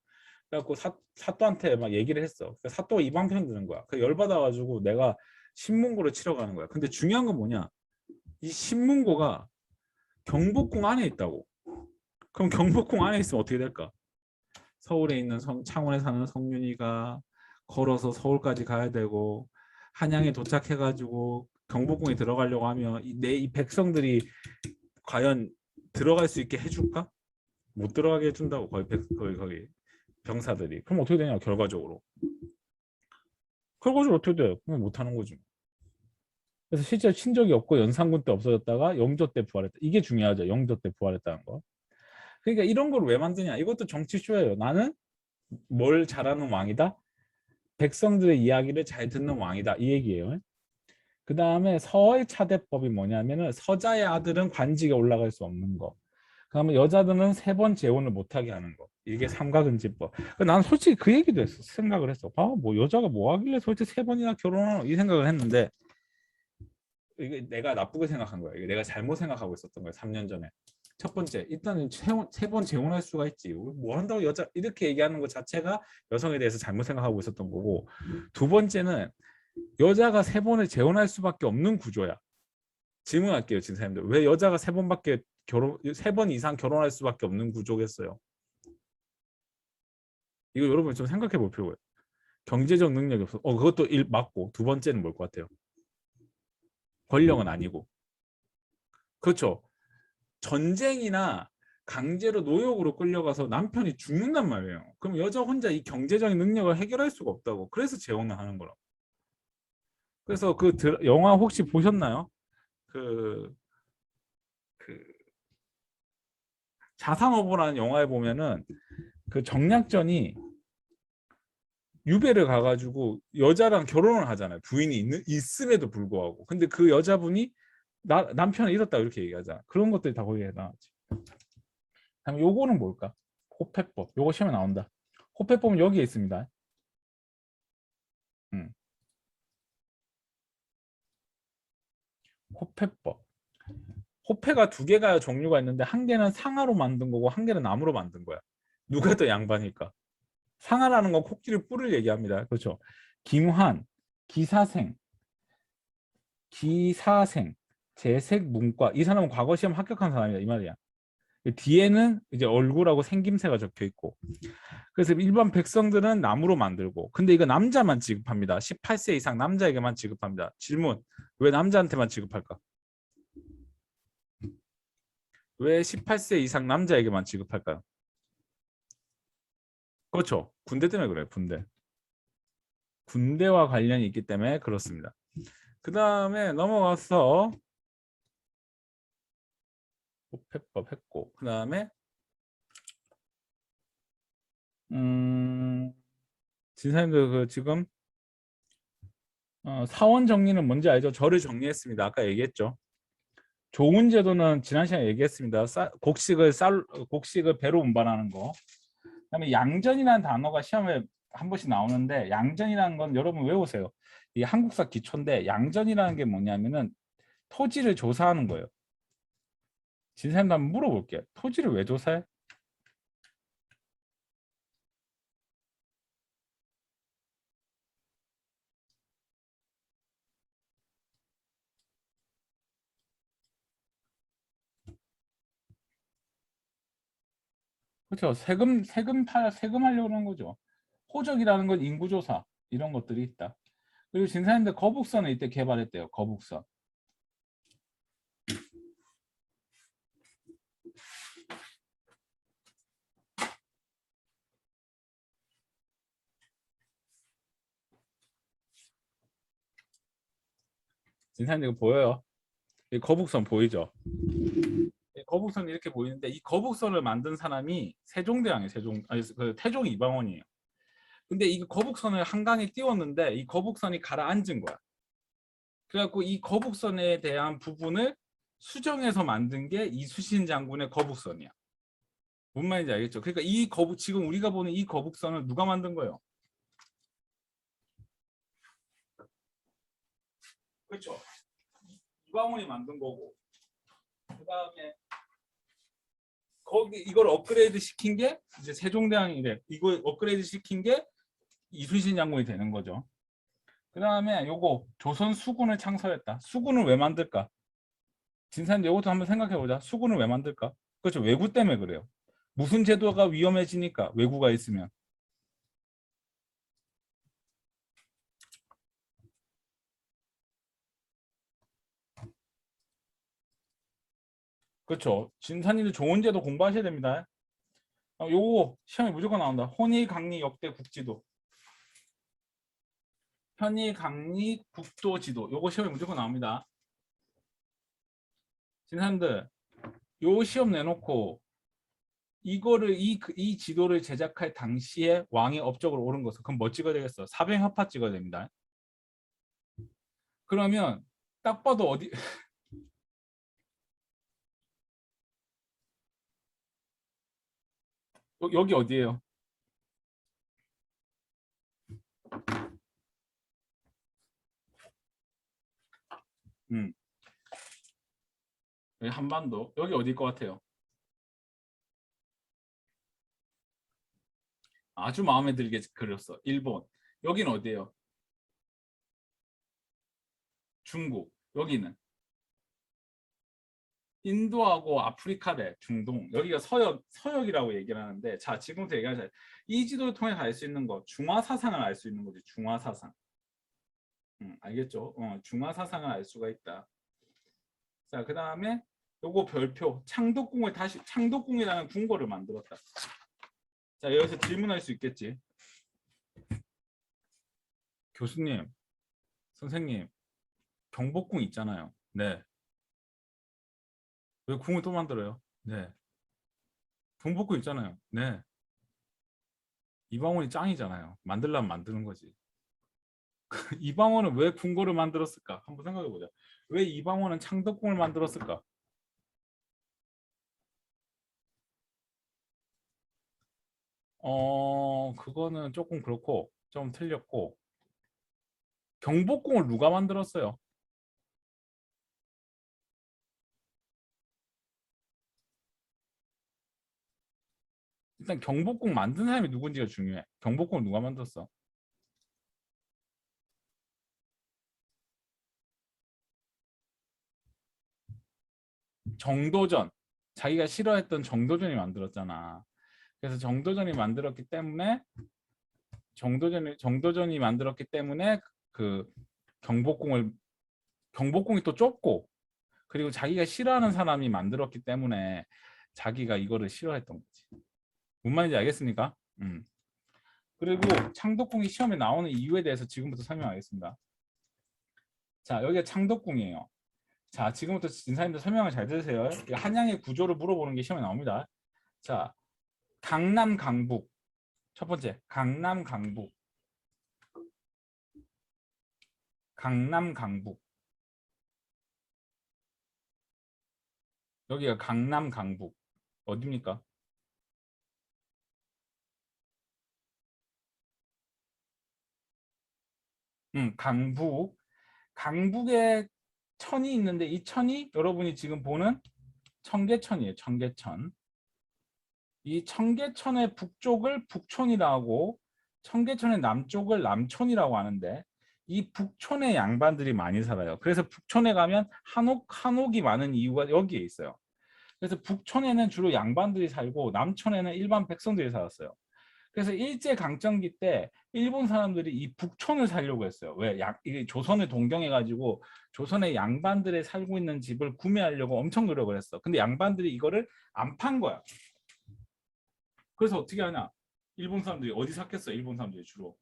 그래갖고 사또한테 막 얘기를 했어. 사또가 이방 편 드는 거야. 그 열받아가지고 내가 신문고를 치러 가는 거야. 근데 중요한 건 뭐냐? 이 신문고가 경복궁 안에 있다고. 그럼 경복궁 안에 있으면 어떻게 될까? 서울에 있는 창원에 사는 성윤이가 걸어서 서울까지 가야 되고 한양에 도착해가지고 경복궁에 들어가려고 하면 이 백성들이 과연 들어갈 수 있게 해줄까? 못 들어가게 해준다고 거기 병사들이. 그럼 어떻게 되냐 결과적으로. 결과적으로 어떻게 돼? 그냥 못하는 거지. 그래서 실제 친적이 없고 연산군 때 없어졌다가 영조 때 부활했다. 이게 중요하죠. 영조 때 부활했다는 거. 그러니까 이런 걸 왜 만드냐? 이것도 정치쇼예요. 나는 뭘 잘하는 왕이다? 백성들의 이야기를 잘 듣는 왕이다. 이 얘기예요. 그 다음에 서월차대법이 뭐냐면은 서자의 아들은 관직에 올라갈 수 없는 거. 그다음에 여자들은 3번 재혼을 못하게 하는 거. 이게 삼가금지법. 난 솔직히 그 얘기도 했어. 생각을 했어. 뭐 여자가 뭐 하길래 솔직히 3번이나 결혼하나 이 생각을 했는데 이게 내가 나쁘게 생각한 거야. 이게 내가 잘못 생각하고 있었던 거야. 3년 전에. 첫 번째, 일단은 3번 재혼할 수가 있지. 뭐 한다고 여자 이렇게 얘기하는 것 자체가 여성에 대해서 잘못 생각하고 있었던 거고. 두 번째는 여자가 3번을 재혼할 수밖에 없는 구조야. 질문할게요, 진사님들. 왜 여자가 3번밖에 세 번 이상 결혼할 수밖에 없는 구조겠어요. 이거 여러분 좀 생각해 볼 필요가 있어요. 경제적 능력이 없어. 그것도 맞고 두 번째는 뭘 것 같아요? 권력은 아니고. 그렇죠. 전쟁이나 강제로 노역으로 끌려가서 남편이 죽는단 말이에요. 그럼 여자 혼자 이 경제적인 능력을 해결할 수가 없다고. 그래서 재혼을 하는 거라고. 그래서 그 영화 혹시 보셨나요? 그, 그 자상어보라는 영화에 보면은 그 정약전이 유배를 가가지고 여자랑 결혼을 하잖아요. 부인이 있음에도 불구하고. 근데 그 여자분이 남편을 잃었다 이렇게 얘기하잖아. 그런 것들이 다 거기에 해당하지. 다음 요거는 뭘까? 호패법. 요거 시험에 나온다. 호패법은 여기에 있습니다. 음. 호패법. 호패가 두 개가 종류가 있는데 한 개는 상아로 만든 거고 한 개는 나무로 만든 거야. 누가 더 양반일까? 상아라는 건 코끼리 뿔을 얘기합니다. 그렇죠? 김환, 기사생, 기사생, 재색 문과 이 사람은 과거 시험 합격한 사람이다 이 말이야. 뒤에는 이제 얼굴하고 생김새가 적혀 있고 그래서 일반 백성들은 나무로 만들고 근데 이거 남자만 지급합니다. 18세 이상 남자에게만 지급합니다. 질문 왜 남자한테만 지급할까? 왜 18세 이상 남자에게만 지급할까요? 그렇죠. 군대 때문에 그래요. 군대와 관련이 있기 때문에 그렇습니다. 그 다음에 넘어가서 호패법 했고 그 다음에 진사님들 그 지금 사원 정리는 뭔지 알죠? 저를 정리했습니다. 아까 얘기했죠. 좋은 제도는 지난 시간에 얘기했습니다. 곡식을 배로 운반하는 거. 그다음에 양전이라는 단어가 시험에 한 번씩 나오는데 양전이라는 건 여러분 외우세요. 이 한국사 기초인데 양전이라는 게 뭐냐면은 토지를 조사하는 거예요. 진사님도 한번 물어볼게요. 토지를 왜 조사해? 그렇죠. 세금 하려고 하는 거죠. 호적이라는 건 인구조사 이런 것들이 있다. 그리고 진사님들 거북선을 이때 개발했대요. 거북선. 진사님들 이거 보여요? 이 거북선 보이죠? 이 거북선이 이렇게 보이는데 이 거북선을 만든 사람이 세종대왕이에요. 아니 그 태종 이방원이에요. 근데 이 거북선을 한강에 띄웠는데 이 거북선이 가라앉은 거야. 그래갖고 이 거북선에 대한 부분을 수정해서 만든 게 이수신 장군의 거북선이야. 뭔 말인지 알겠죠? 그러니까 지금 우리가 보는 이 거북선을 누가 만든 거예요? 그렇죠. 이방원이 만든 거고. 그다음에 거기 이걸 업그레이드 시킨 게 이제 세종대왕이래. 이걸 업그레이드 시킨 게 이순신 장군이 되는 거죠. 그다음에 요거 조선 수군을 창설했다. 수군을 왜 만들까? 진사님 이것도 한번 생각해 보자. 수군을 왜 만들까? 그렇죠. 왜구 때문에 그래요. 무슨 제도가 위험해지니까 왜구가 있으면. 그렇죠. 진사님도 좋은 제도 공부하셔야 됩니다. 요거 시험에 무조건 나온다. 혼일 강리 역대 국지도. 현일 강리 국도 지도. 요거 시험에 무조건 나옵니다. 진사님들 요 시험 내놓고 이거를 이 지도를 제작할 당시에 왕의 업적으로 옳은 것은 그럼 뭐 찍어야 되겠어? 사병협파 찍어야 됩니다. 그러면 딱 봐도 어디 여기 어디예요? 음, 여기 한반도. 여기 어디일 것 같아요? 아주 마음에 들게 그렸어. 일본. 여기는 어디예요? 중국. 여기는 인도하고 아프리카대, 중동, 여기가 서역이라고 얘기를 하는데, 자, 지금부터 얘기하자. 이 지도를 통해 알 수 있는 거, 중화 사상을 알 수 있는 거지, 중화 사상. 알겠죠? 중화 사상을 알 수가 있다. 자, 그 다음에 요거 별표, 창덕궁이라는 궁궐을 만들었다. 자, 여기서 질문할 수 있겠지. 교수님, 선생님, 경복궁 있잖아요. 네. 왜 궁을 또 만들어요? 네. 경복궁 있잖아요. 네. 이방원이 짱이잖아요. 만들려면 만드는 거지. 이방원은 왜 궁궐을 만들었을까? 한번 생각해 보자. 왜 이방원은 창덕궁을 만들었을까? 그거는 조금 그렇고 좀 틀렸고, 경복궁을 누가 만들었어요? 일단 경복궁 만든 사람이 누군지가 중요해. 경복궁을 누가 만들었어? 정도전. 자기가 싫어했던 정도전이 만들었잖아. 그래서 정도전이 만들었기 때문에 정도전이 만들었기 때문에 그 경복궁을 경복궁이 또 좁고, 그리고 자기가 싫어하는 사람이 만들었기 때문에 자기가 이거를 싫어했던 거지. 뭔 말인지 알겠습니까? 그리고 창덕궁이 시험에 나오는 이유에 대해서 지금부터 설명하겠습니다. 자, 여기가 창덕궁이에요. 자, 지금부터 진사님들 설명을 잘 들으세요. 한양의 구조를 물어보는 게 시험에 나옵니다. 자, 강남 강북. 첫 번째, 강남 강북. 강남 강북. 여기가 강남 강북. 어디입니까? 강북. 강북에 천이 있는데 이 천이 여러분이 지금 보는 청계천이에요. 청계천. 이 청계천의 북쪽을 북촌이라고 하고 청계천의 남쪽을 남촌이라고 하는데, 이 북촌에 양반들이 많이 살아요. 그래서 북촌에 가면 한옥이 많은 이유가 여기에 있어요. 그래서 북촌에는 주로 양반들이 살고 남촌에는 일반 백성들이 살았어요. 그래서 일제 강점기 때 일본 사람들이 이 북촌을 살려고 했어요. 왜? 이게 조선을 동경해가지고 조선의 양반들이 살고 있는 집을 구매하려고 엄청 노력을 했어. 근데 양반들이 이거를 안 판 거야. 그래서 어떻게 하냐? 일본 사람들이 어디 샀겠어? 일본 사람들이 주로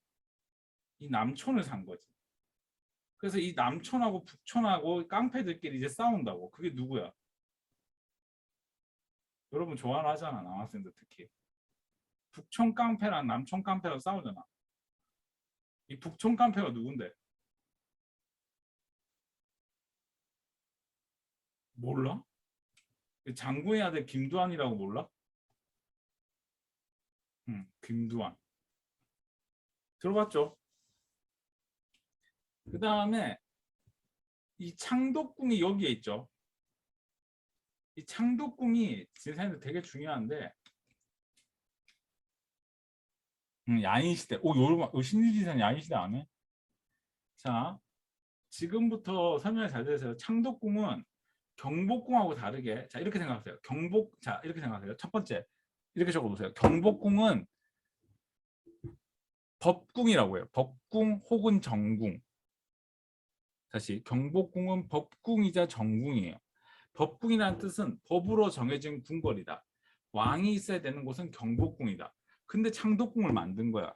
이 남촌을 산 거지. 그래서 이 남촌하고 북촌하고 깡패들끼리 이제 싸운다고. 그게 누구야? 여러분 좋아하는 하잖아, 남학생들 특히. 북촌 깡패랑 남촌 깡패랑 싸우잖아. 이 북촌 깡패가 누군데? 몰라? 장군의 아들 김두한이라고 몰라? 응, 김두한. 들어봤죠? 그 다음에 이 창덕궁이 여기에 있죠. 이 창덕궁이 진사님들 되게 중요한데, 야인시대. 오, 요 신유지사는 야인시대 안 해? 자, 지금부터 설명을 잘 들으세요. 창덕궁은 경복궁하고 다르게, 자, 이렇게 생각하세요. 자, 이렇게 생각하세요. 첫 번째, 이렇게 적어보세요. 경복궁은 법궁이라고 해요. 법궁 혹은 정궁. 다시, 경복궁은 법궁이자 정궁이에요. 법궁이라는 뜻은 법으로 정해진 궁궐이다. 왕이 있어야 되는 곳은 경복궁이다. 근데 창덕궁을 만든 거야.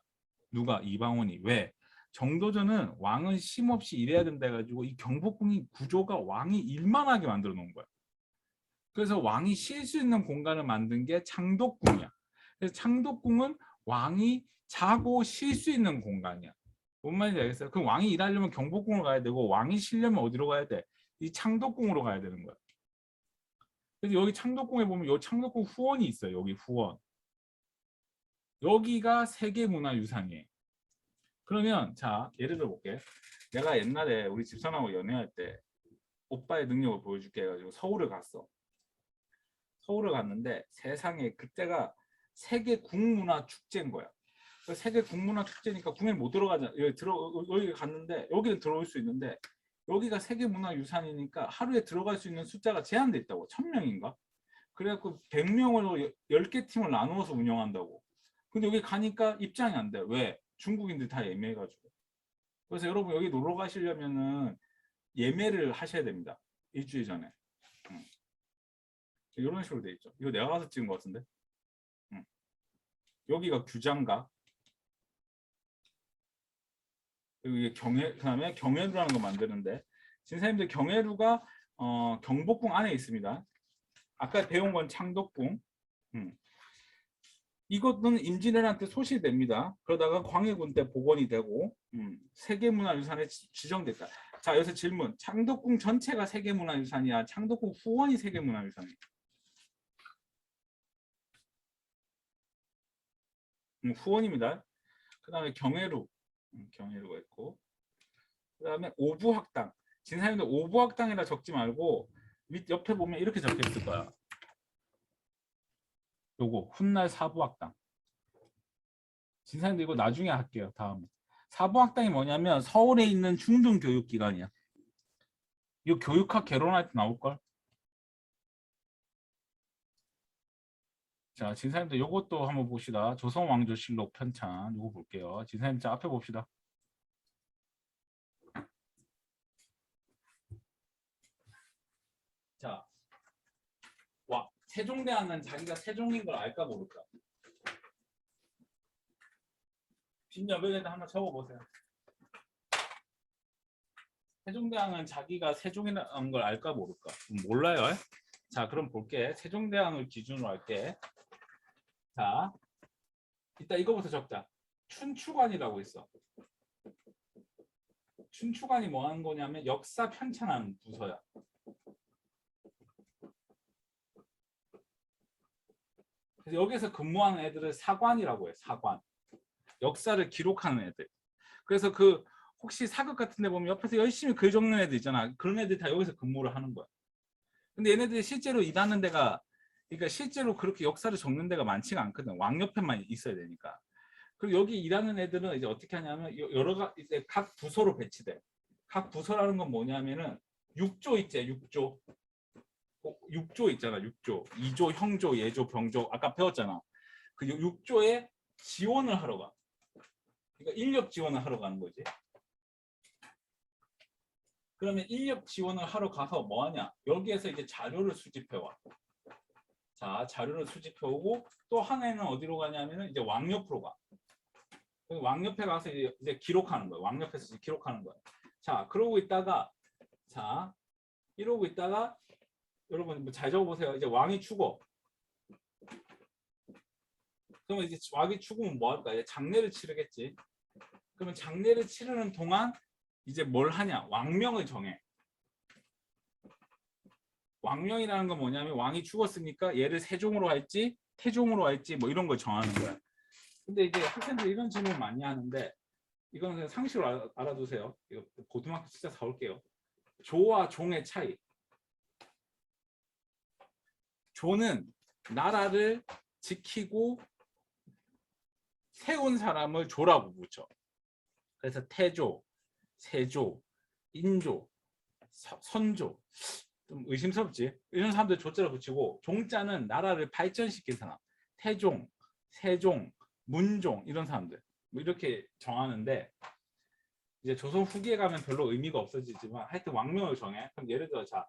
누가? 이방원이. 왜? 정도전은 왕은 쉼없이 일해야 된다 해가지고 이 경복궁이 구조가 왕이 일만 하게 만들어 놓은 거야. 그래서 왕이 쉴 수 있는 공간을 만든 게 창덕궁이야. 그래서 창덕궁은 왕이 자고 쉴 수 있는 공간이야. 뭔 말인지 알겠어요? 그럼 왕이 일하려면 경복궁으로 가야 되고 왕이 쉬려면 어디로 가야 돼? 이 창덕궁으로 가야 되는 거야. 그래서 여기 창덕궁에 보면 여기 창덕궁 후원이 있어요. 여기 후원. 여기가 세계문화유산이에요. 그러면 자, 예를 들어 볼게. 내가 옛날에 우리 집사람하고 연애할 때 오빠의 능력을 보여줄게 해가지고 서울을 갔어. 서울을 갔는데 세상에 그때가 세계 국문화 축제인 거야. 세계 국문화 축제니까 국내 못 들어가잖아. 여기 갔는데 여기는 들어올 수 있는데 여기가 세계문화유산이니까 하루에 들어갈 수 있는 숫자가 제한돼 있다고. 1000명인가? 그래갖고 100명으로 10개 팀을 나누어서 운영한다고. 근데 여기 가니까 입장이 안 돼. 왜? 중국인들 다 예매해가지고. 그래서 여러분 여기 놀러 가시려면은 예매를 하셔야 됩니다. 일주일 전에. 이런 식으로 돼 있죠. 이거 내가 가서 찍은 것 같은데. 여기가 규장각. 그리고 이게 그다음에 경회루라는 거 만드는데, 진사님들 경회루가 경복궁 안에 있습니다. 아까 배운 건 창덕궁. 이것은 임진왜란 때 소실됩니다. 그러다가 광해군 때 복원이 되고 세계문화유산에 지정됐다. 자, 여기서 질문. 창덕궁 전체가 세계문화유산이야? 창덕궁 후원이 세계문화유산이야? 후원입니다. 그 다음에 경회루가 있고, 그 다음에 오부학당. 진사님들 오부학당이라 적지 말고 밑 옆에 보면 이렇게 적혀 있을 거야. 요거 훗날 사부학당. 진사님들 이거 나중에 할게요. 다음에. 사부학당이 뭐냐면 서울에 있는 중등교육기관이야. 이거 교육학 개론할 때 나올걸? 자, 진사님들 요것도 한번 봅시다. 조선왕조실록 편찬 요거 볼게요. 진사님 자 앞에 봅시다. 자, 와, 세종대왕은 자기가 세종인 걸 알까 모를까? 빈여백에다 한번 적어보세요. 세종대왕은 자기가 세종이라는 걸 알까 모를까? 몰라요. 자, 그럼 볼게. 세종대왕을 기준으로 할게. 자, 이따 이거부터 적자. 춘추관이라고 있어. 춘추관이 뭐 하는 거냐면 역사 편찬하는 부서야. 그래서 여기서 근무하는 애들을 사관이라고 해. 사관. 역사를 기록하는 애들. 그래서 그 혹시 사극 같은 데 보면 옆에서 열심히 글 적는 애들 있잖아. 그런 애들이 다 여기서 근무를 하는 거야. 근데 얘네들이 실제로 일하는 데가, 그러니까 실제로 그렇게 역사를 적는 데가 많지가 않거든. 왕 옆에만 있어야 되니까. 그리고 여기 일하는 애들은 이제 어떻게 하냐면 여러 가지 이제 각 부서로 배치돼. 각 부서라는 건 뭐냐면은 6조 있지, 6조. 6조 있잖아, 6조. 2조, 형조, 예조, 병조. 아까 배웠잖아. 그 6조에 지원을 하러 가. 그러니까 인력 지원을 하러 가는 거지. 그러면 인력 지원을 하러 가서 뭐 하냐? 여기에서 이제 자료를 수집해 와. 자, 자료를 수집해 오고 또 하나는 어디로 가냐면은 이제 왕옆으로 가. 왕옆에 가서 이제 기록하는 거야. 왕옆에서 기록하는 거야. 자, 그러고 있다가 자, 이러고 있다가 여러분 잘 적어보세요. 이제 왕이 죽어. 그러면 이제 왕이 죽으면 뭐 할까? 이제 장례를 치르겠지. 그러면 장례를 치르는 동안 이제 뭘 하냐? 왕명을 정해. 왕명이라는 건 뭐냐면 왕이 죽었으니까 얘를 세종으로 할지 태종으로 할지 뭐 이런 걸 정하는 거야. 근데 이제 학생들 이런 질문 많이 하는데 이거는 그냥 상식으로 알아두세요. 이거 고등학교 진짜 사올게요. 조와 종의 차이. 조는 나라를 지키고 세운 사람을 조라고 붙여. 그래서 태조, 세조, 인조, 선조. 좀 의심스럽지? 이런 사람들 조자를 붙이고, 종자는 나라를 발전시킨 사람. 태종, 세종, 문종 이런 사람들. 뭐 이렇게 정하는데 이제 조선 후기에 가면 별로 의미가 없어지지만 하여튼 왕명을 정해. 그럼 예를 들어 자,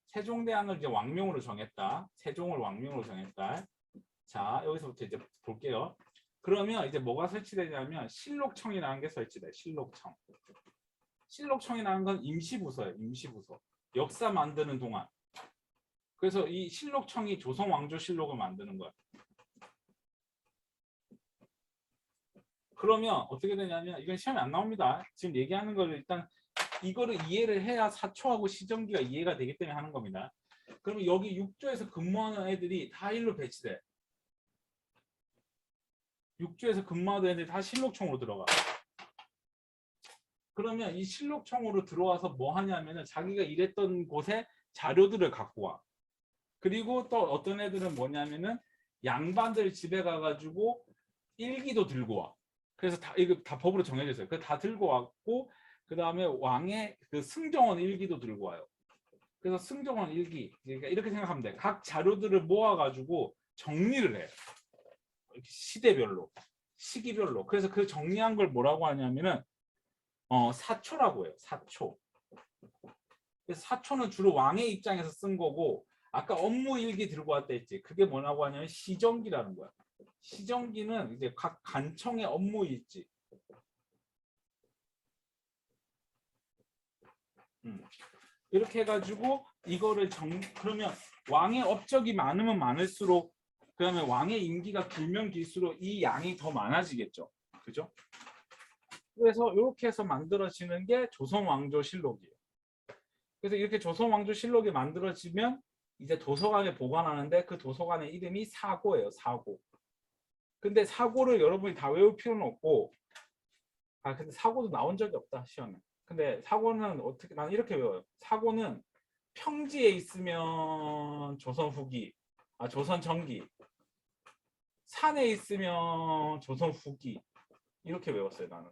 세종대왕을 이제 왕명으로 정했다. 세종을 왕명으로 정했다. 자, 여기서부터 이제 볼게요. 그러면 이제 뭐가 설치되냐면 실록청이라는 게 설치돼. 실록청. 실록청이라는 건 임시부서예요. 임시부서. 역사 만드는 동안. 그래서 이 실록청이 조선 왕조실록을 만드는 거야. 그러면 어떻게 되냐면 이건 시험에 안 나옵니다. 지금 얘기하는 거를 일단 이거를 이해를 해야 사초하고 시정기가 이해가 되기 때문에 하는 겁니다. 그러면 여기 6조에서 근무하는 애들이 다 일로 배치돼. 6조에서 근무하는 애들이 다 실록청으로 들어가. 그러면 이 실록청으로 들어와서 뭐 하냐면은 자기가 일했던 곳에 자료들을 갖고 와. 그리고 또 어떤 애들은 뭐냐면은 양반들 집에 가가지고 일기도 들고 와. 그래서 이거 다 법으로 정해져 있어요. 그다 들고 왔고 그 다음에 왕의 그 승정원 일기도 들고 와요. 그래서 승정원 일기, 그러니까 이렇게 생각하면 돼. 각 자료들을 모아가지고 정리를 해. 시대별로, 시기별로. 그래서 그 정리한 걸 뭐라고 하냐면은 사초라고 해요. 사초. 그래서 사초는 주로 왕의 입장에서 쓴 거고, 아까 업무 일기 들고 왔다 했지. 그게 뭐라고 하냐면 시정기라는 거야. 시정기는 이제 각 간청의 업무 일지. 이렇게 해가지고 이거를 그러면 왕의 업적이 많으면 많을수록, 그다음에 왕의 임기가 길면 길수록 이 양이 더 많아지겠죠. 그죠? 그래서 이렇게 해서 만들어지는 게 조선왕조실록이에요. 그래서 이렇게 조선왕조실록이 만들어지면 이제 도서관에 보관하는데, 그 도서관의 이름이 사고예요. 사고. 근데 사고를 여러분이 다 외울 필요는 없고, 근데 사고도 나온 적이 없다 시험에. 근데 사고는 어떻게, 나는 이렇게 외워요. 사고는 평지에 있으면 조선 후기, 조선 전기, 산에 있으면 조선 후기, 이렇게 외웠어요 나는.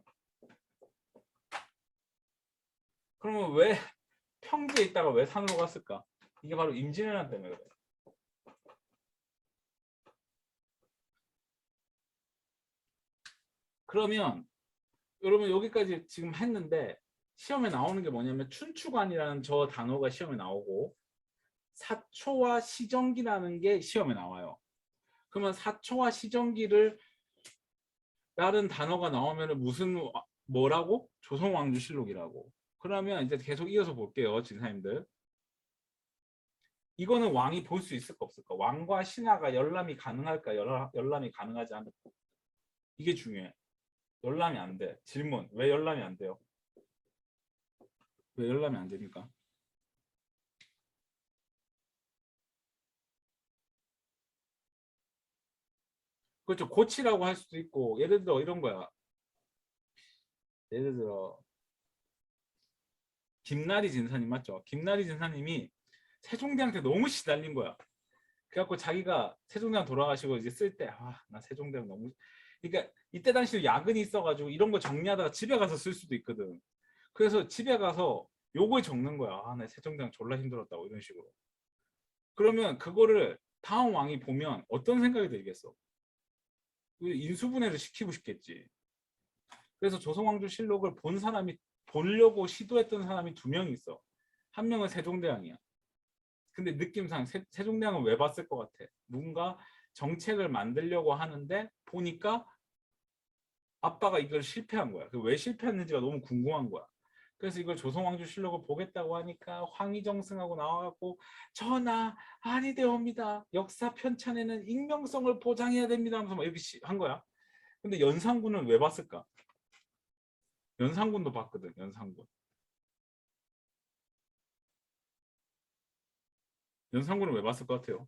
그러면 왜 평지에 있다가 왜 산으로 갔을까? 이게 바로 임진왜란 때문에 그래요. 그러면 여러분 여기까지 지금 했는데, 시험에 나오는 게 뭐냐면 춘추관이라는 저 단어가 시험에 나오고, 사초와 시정기라는 게 시험에 나와요. 그러면 사초와 시정기를 다른 단어가 나오면 무슨, 뭐라고? 조선왕조실록이라고. 그러면 이제 계속 이어서 볼게요, 진사님들. 이거는 왕이 볼 수 있을까 없을까? 왕과 신하가 열람이 가능할까? 열람이 가능하지 않을까? 이게 중요해. 열람이 안 돼. 질문. 왜 열람이 안 돼요? 왜 열람이 안 됩니까? 그렇죠. 고치라고 할 수도 있고, 예를 들어 이런 거야. 예를 들어 김나리 진사님 맞죠? 김나리 진사님이 세종대한테 너무 시달린 거야. 그래갖고 자기가 세종대왕 돌아가시고 이제 쓸 때, 나 세종대왕 너무, 그러니까 이때 당시 야근이 있어가지고 이런 거 정리하다가 집에 가서 쓸 수도 있거든. 그래서 집에 가서 요걸 적는 거야. 나 세종대왕 졸라 힘들었다고, 이런 식으로. 그러면 그거를 다음 왕이 보면 어떤 생각이 들겠어? 인수분해를 시키고 싶겠지. 그래서 조선왕조실록을 본 사람이, 보려고 시도했던 사람이 두 명 있어. 한 명은 세종대왕이야. 근데 느낌상 세종대왕은 왜 봤을 것 같아? 뭔가 정책을 만들려고 하는데 보니까 아빠가 이걸 실패한 거야. 왜 실패했는지가 너무 궁금한 거야. 그래서 이걸 조선왕조실록을 보겠다고 하니까 황희정승하고 나와갖고, 전하 아니되옵니다. 역사 편찬에는 익명성을 보장해야 됩니다 하면서 막 이렇게 한 거야. 근데 연산군은 왜 봤을까? 연산군도 봤거든. 연산군. 연산군은 왜 봤을 것 같아요?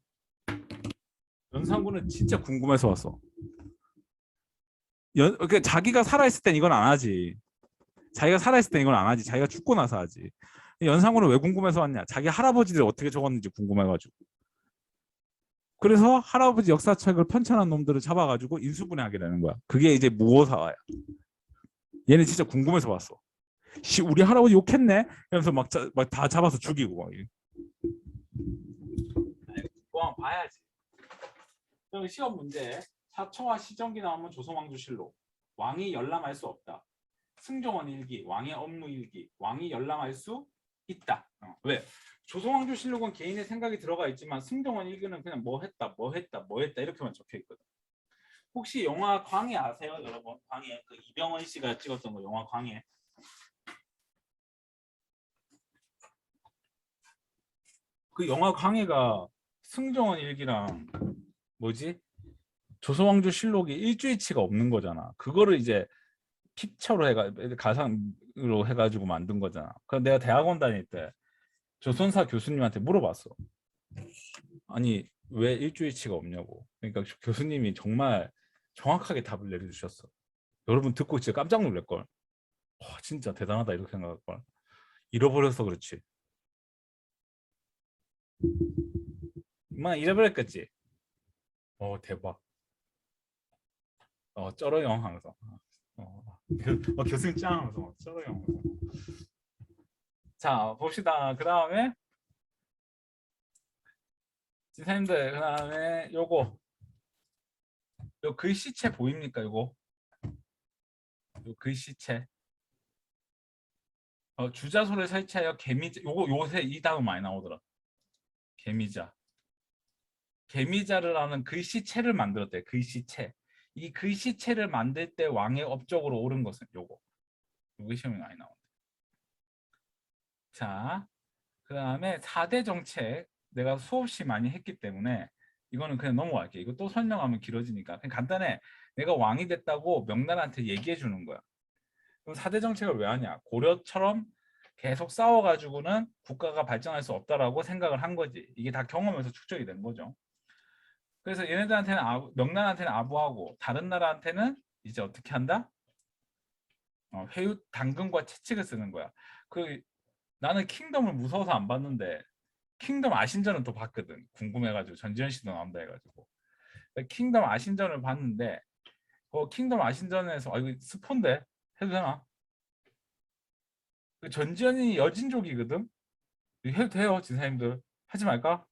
연산군은 진짜 궁금해서 왔어. 그러니까 자기가 살아있을 땐 이건 안 하지. 자기가 살아있을 땐 이건 안 하지. 자기가 죽고 나서 하지. 연산군은 왜 궁금해서 왔냐? 자기 할아버지들 어떻게 적었는지 궁금해가지고. 그래서 할아버지 역사책을 편찬한 놈들을 잡아가지고 인수분해하게 되는 거야. 그게 이제 무오사화야. 얘는 진짜 궁금해서 왔어. 우리 할아버지 욕했네? 이러면서 막 다 잡아서 죽이고. 막. 그거 봐야지. 그럼 시험 문제. 사초와 시정기 나오면 조선왕조실록. 왕이 열람할 수 없다. 승정원 일기, 왕의 업무 일기, 왕이 열람할 수 있다. 왜? 조선왕조실록은 개인의 생각이 들어가 있지만 승정원 일기는 그냥 뭐 했다, 뭐 했다, 뭐 했다 이렇게만 적혀 있거든. 혹시 영화 광해 아세요, 여러분? 광해, 그 이병헌 씨가 찍었던 거, 영화 광해. 그 영화 광해가 승정원 일기랑 뭐지? 조선왕조실록이 일주일치가 없는 거잖아. 그거를 이제 픽처로 가상으로 해가지고 만든 거잖아. 그래서 내가 대학원 다닐 때 조선사 교수님한테 물어봤어. 아니 왜 일주일치가 없냐고. 그러니까 교수님이 정말 정확하게 답을 내려주셨어. 여러분 듣고 진짜 깜짝 놀랄걸. 와, 진짜 대단하다 이렇게 생각할걸. 잃어버려서 그렇지. 만 잃어버렸겠지. 대박. 쩔어요 항상. 교수님 짱 하면서 막 쩌어요. 자, 봅시다. 그 다음에 지사님들 그 다음에 요 글씨체 보입니까? 요 글씨체 주자소를 설치하여 개미자 요새 이 단어 많이 나오더라. 개미자 개미자를 하는 글씨체를 만들었대. 글씨체 이 글씨체를 만들 때 왕의 업적으로 오른 것은 요거 시험에 많이 나온다. 자, 그 다음에 4대 정책 내가 수없이 많이 했기 때문에 이거는 그냥 넘어갈게. 이거 또 설명하면 길어지니까 그냥 간단해. 내가 왕이 됐다고 명나라한테 얘기해 주는 거야. 그럼 4대 정책을 왜 하냐? 고려처럼 계속 싸워가지고는 국가가 발전할 수 없다라고 생각을 한 거지. 이게 다 경험에서 축적이 된 거죠. 그래서 얘네들한테는 명나라한테는 아부하고 다른 나라한테는 이제 어떻게 한다? 회유 당근과 채찍을 쓰는 거야. 그 나는 킹덤을 무서워서 안 봤는데 킹덤 아신전은 또 봤거든. 궁금해가지고 전지현 씨도 나온다 해가지고 킹덤 아신전을 봤는데 킹덤 아신전에서 이거 스폰데 해도 되나? 그 전지현이 여진족이거든. 이거 해도 돼요, 진사님들. 하지 말까?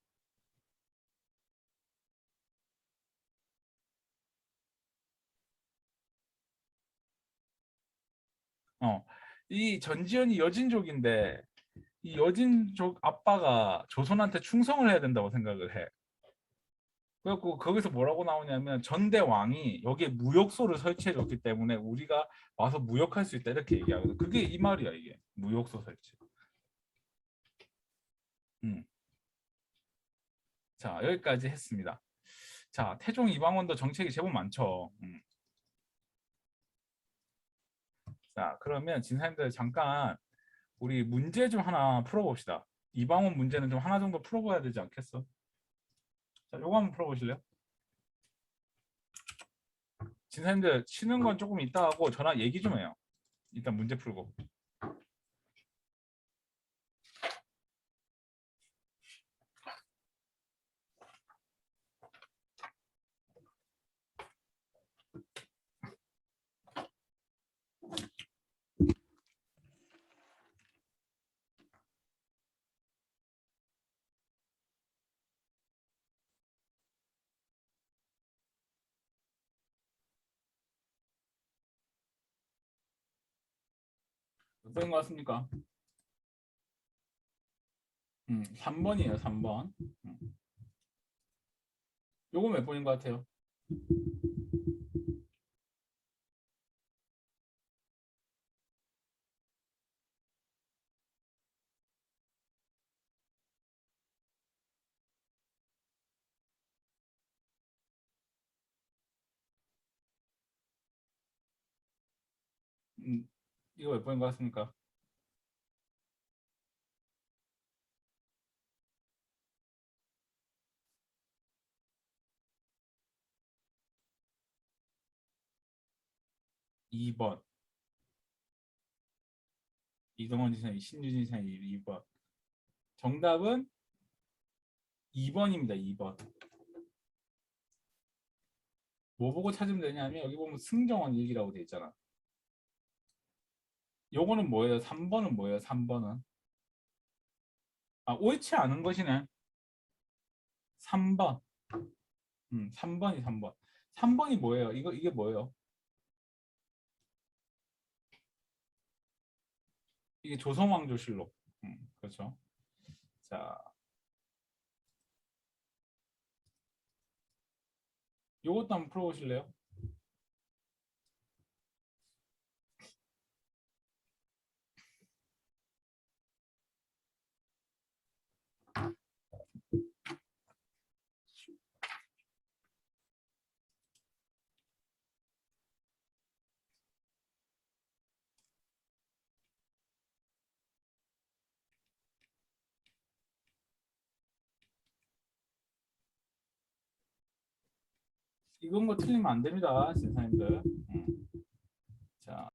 어, 이 전지현이 여진족인데 이 여진족 아빠가 조선한테 충성을 해야 된다고 생각을 해. 그래갖고 거기서 뭐라고 나오냐면 전대 왕이 여기에 무역소를 설치해 줬기 때문에 우리가 와서 무역할 수 있다 이렇게 얘기하거든. 그게 이 말이야 이게 무역소 설치. 음. 자 여기까지 했습니다. 자 태종 이방원도 정책이 제법 많죠. 자 그러면 진사님들 잠깐 우리 문제 좀 하나 풀어봅시다. 이방원 문제는 좀 하나 정도 풀어봐야 되지 않겠어? 자 요거 한번 풀어보실래요? 진사님들 쉬는 건 조금 이따 하고 저랑 얘기 좀 해요. 일단 문제 풀고. 어떤 거 같습니까? 3번이에요, 3번. 요거 몇 번인 것 같아요? 음, 이거 몇 번인 것 같습니까? 2번. 이동원 지사, 신유진 지사 2번. 정답은 2번입니다, 2번. 뭐 보고 찾으면 되냐면 여기 보면 승정원 일기라고 돼 있잖아. 요거는 뭐예요? 3번은 뭐예요? 3번은? 옳지 않은 것이네. 3번. 3번이 3번. 3번이 뭐예요? 이게 뭐예요? 이게 조선왕조실록. 그렇죠. 자, 요것도 한번 풀어보실래요? 이건 거 틀리면 안 됩니다, 진사님들.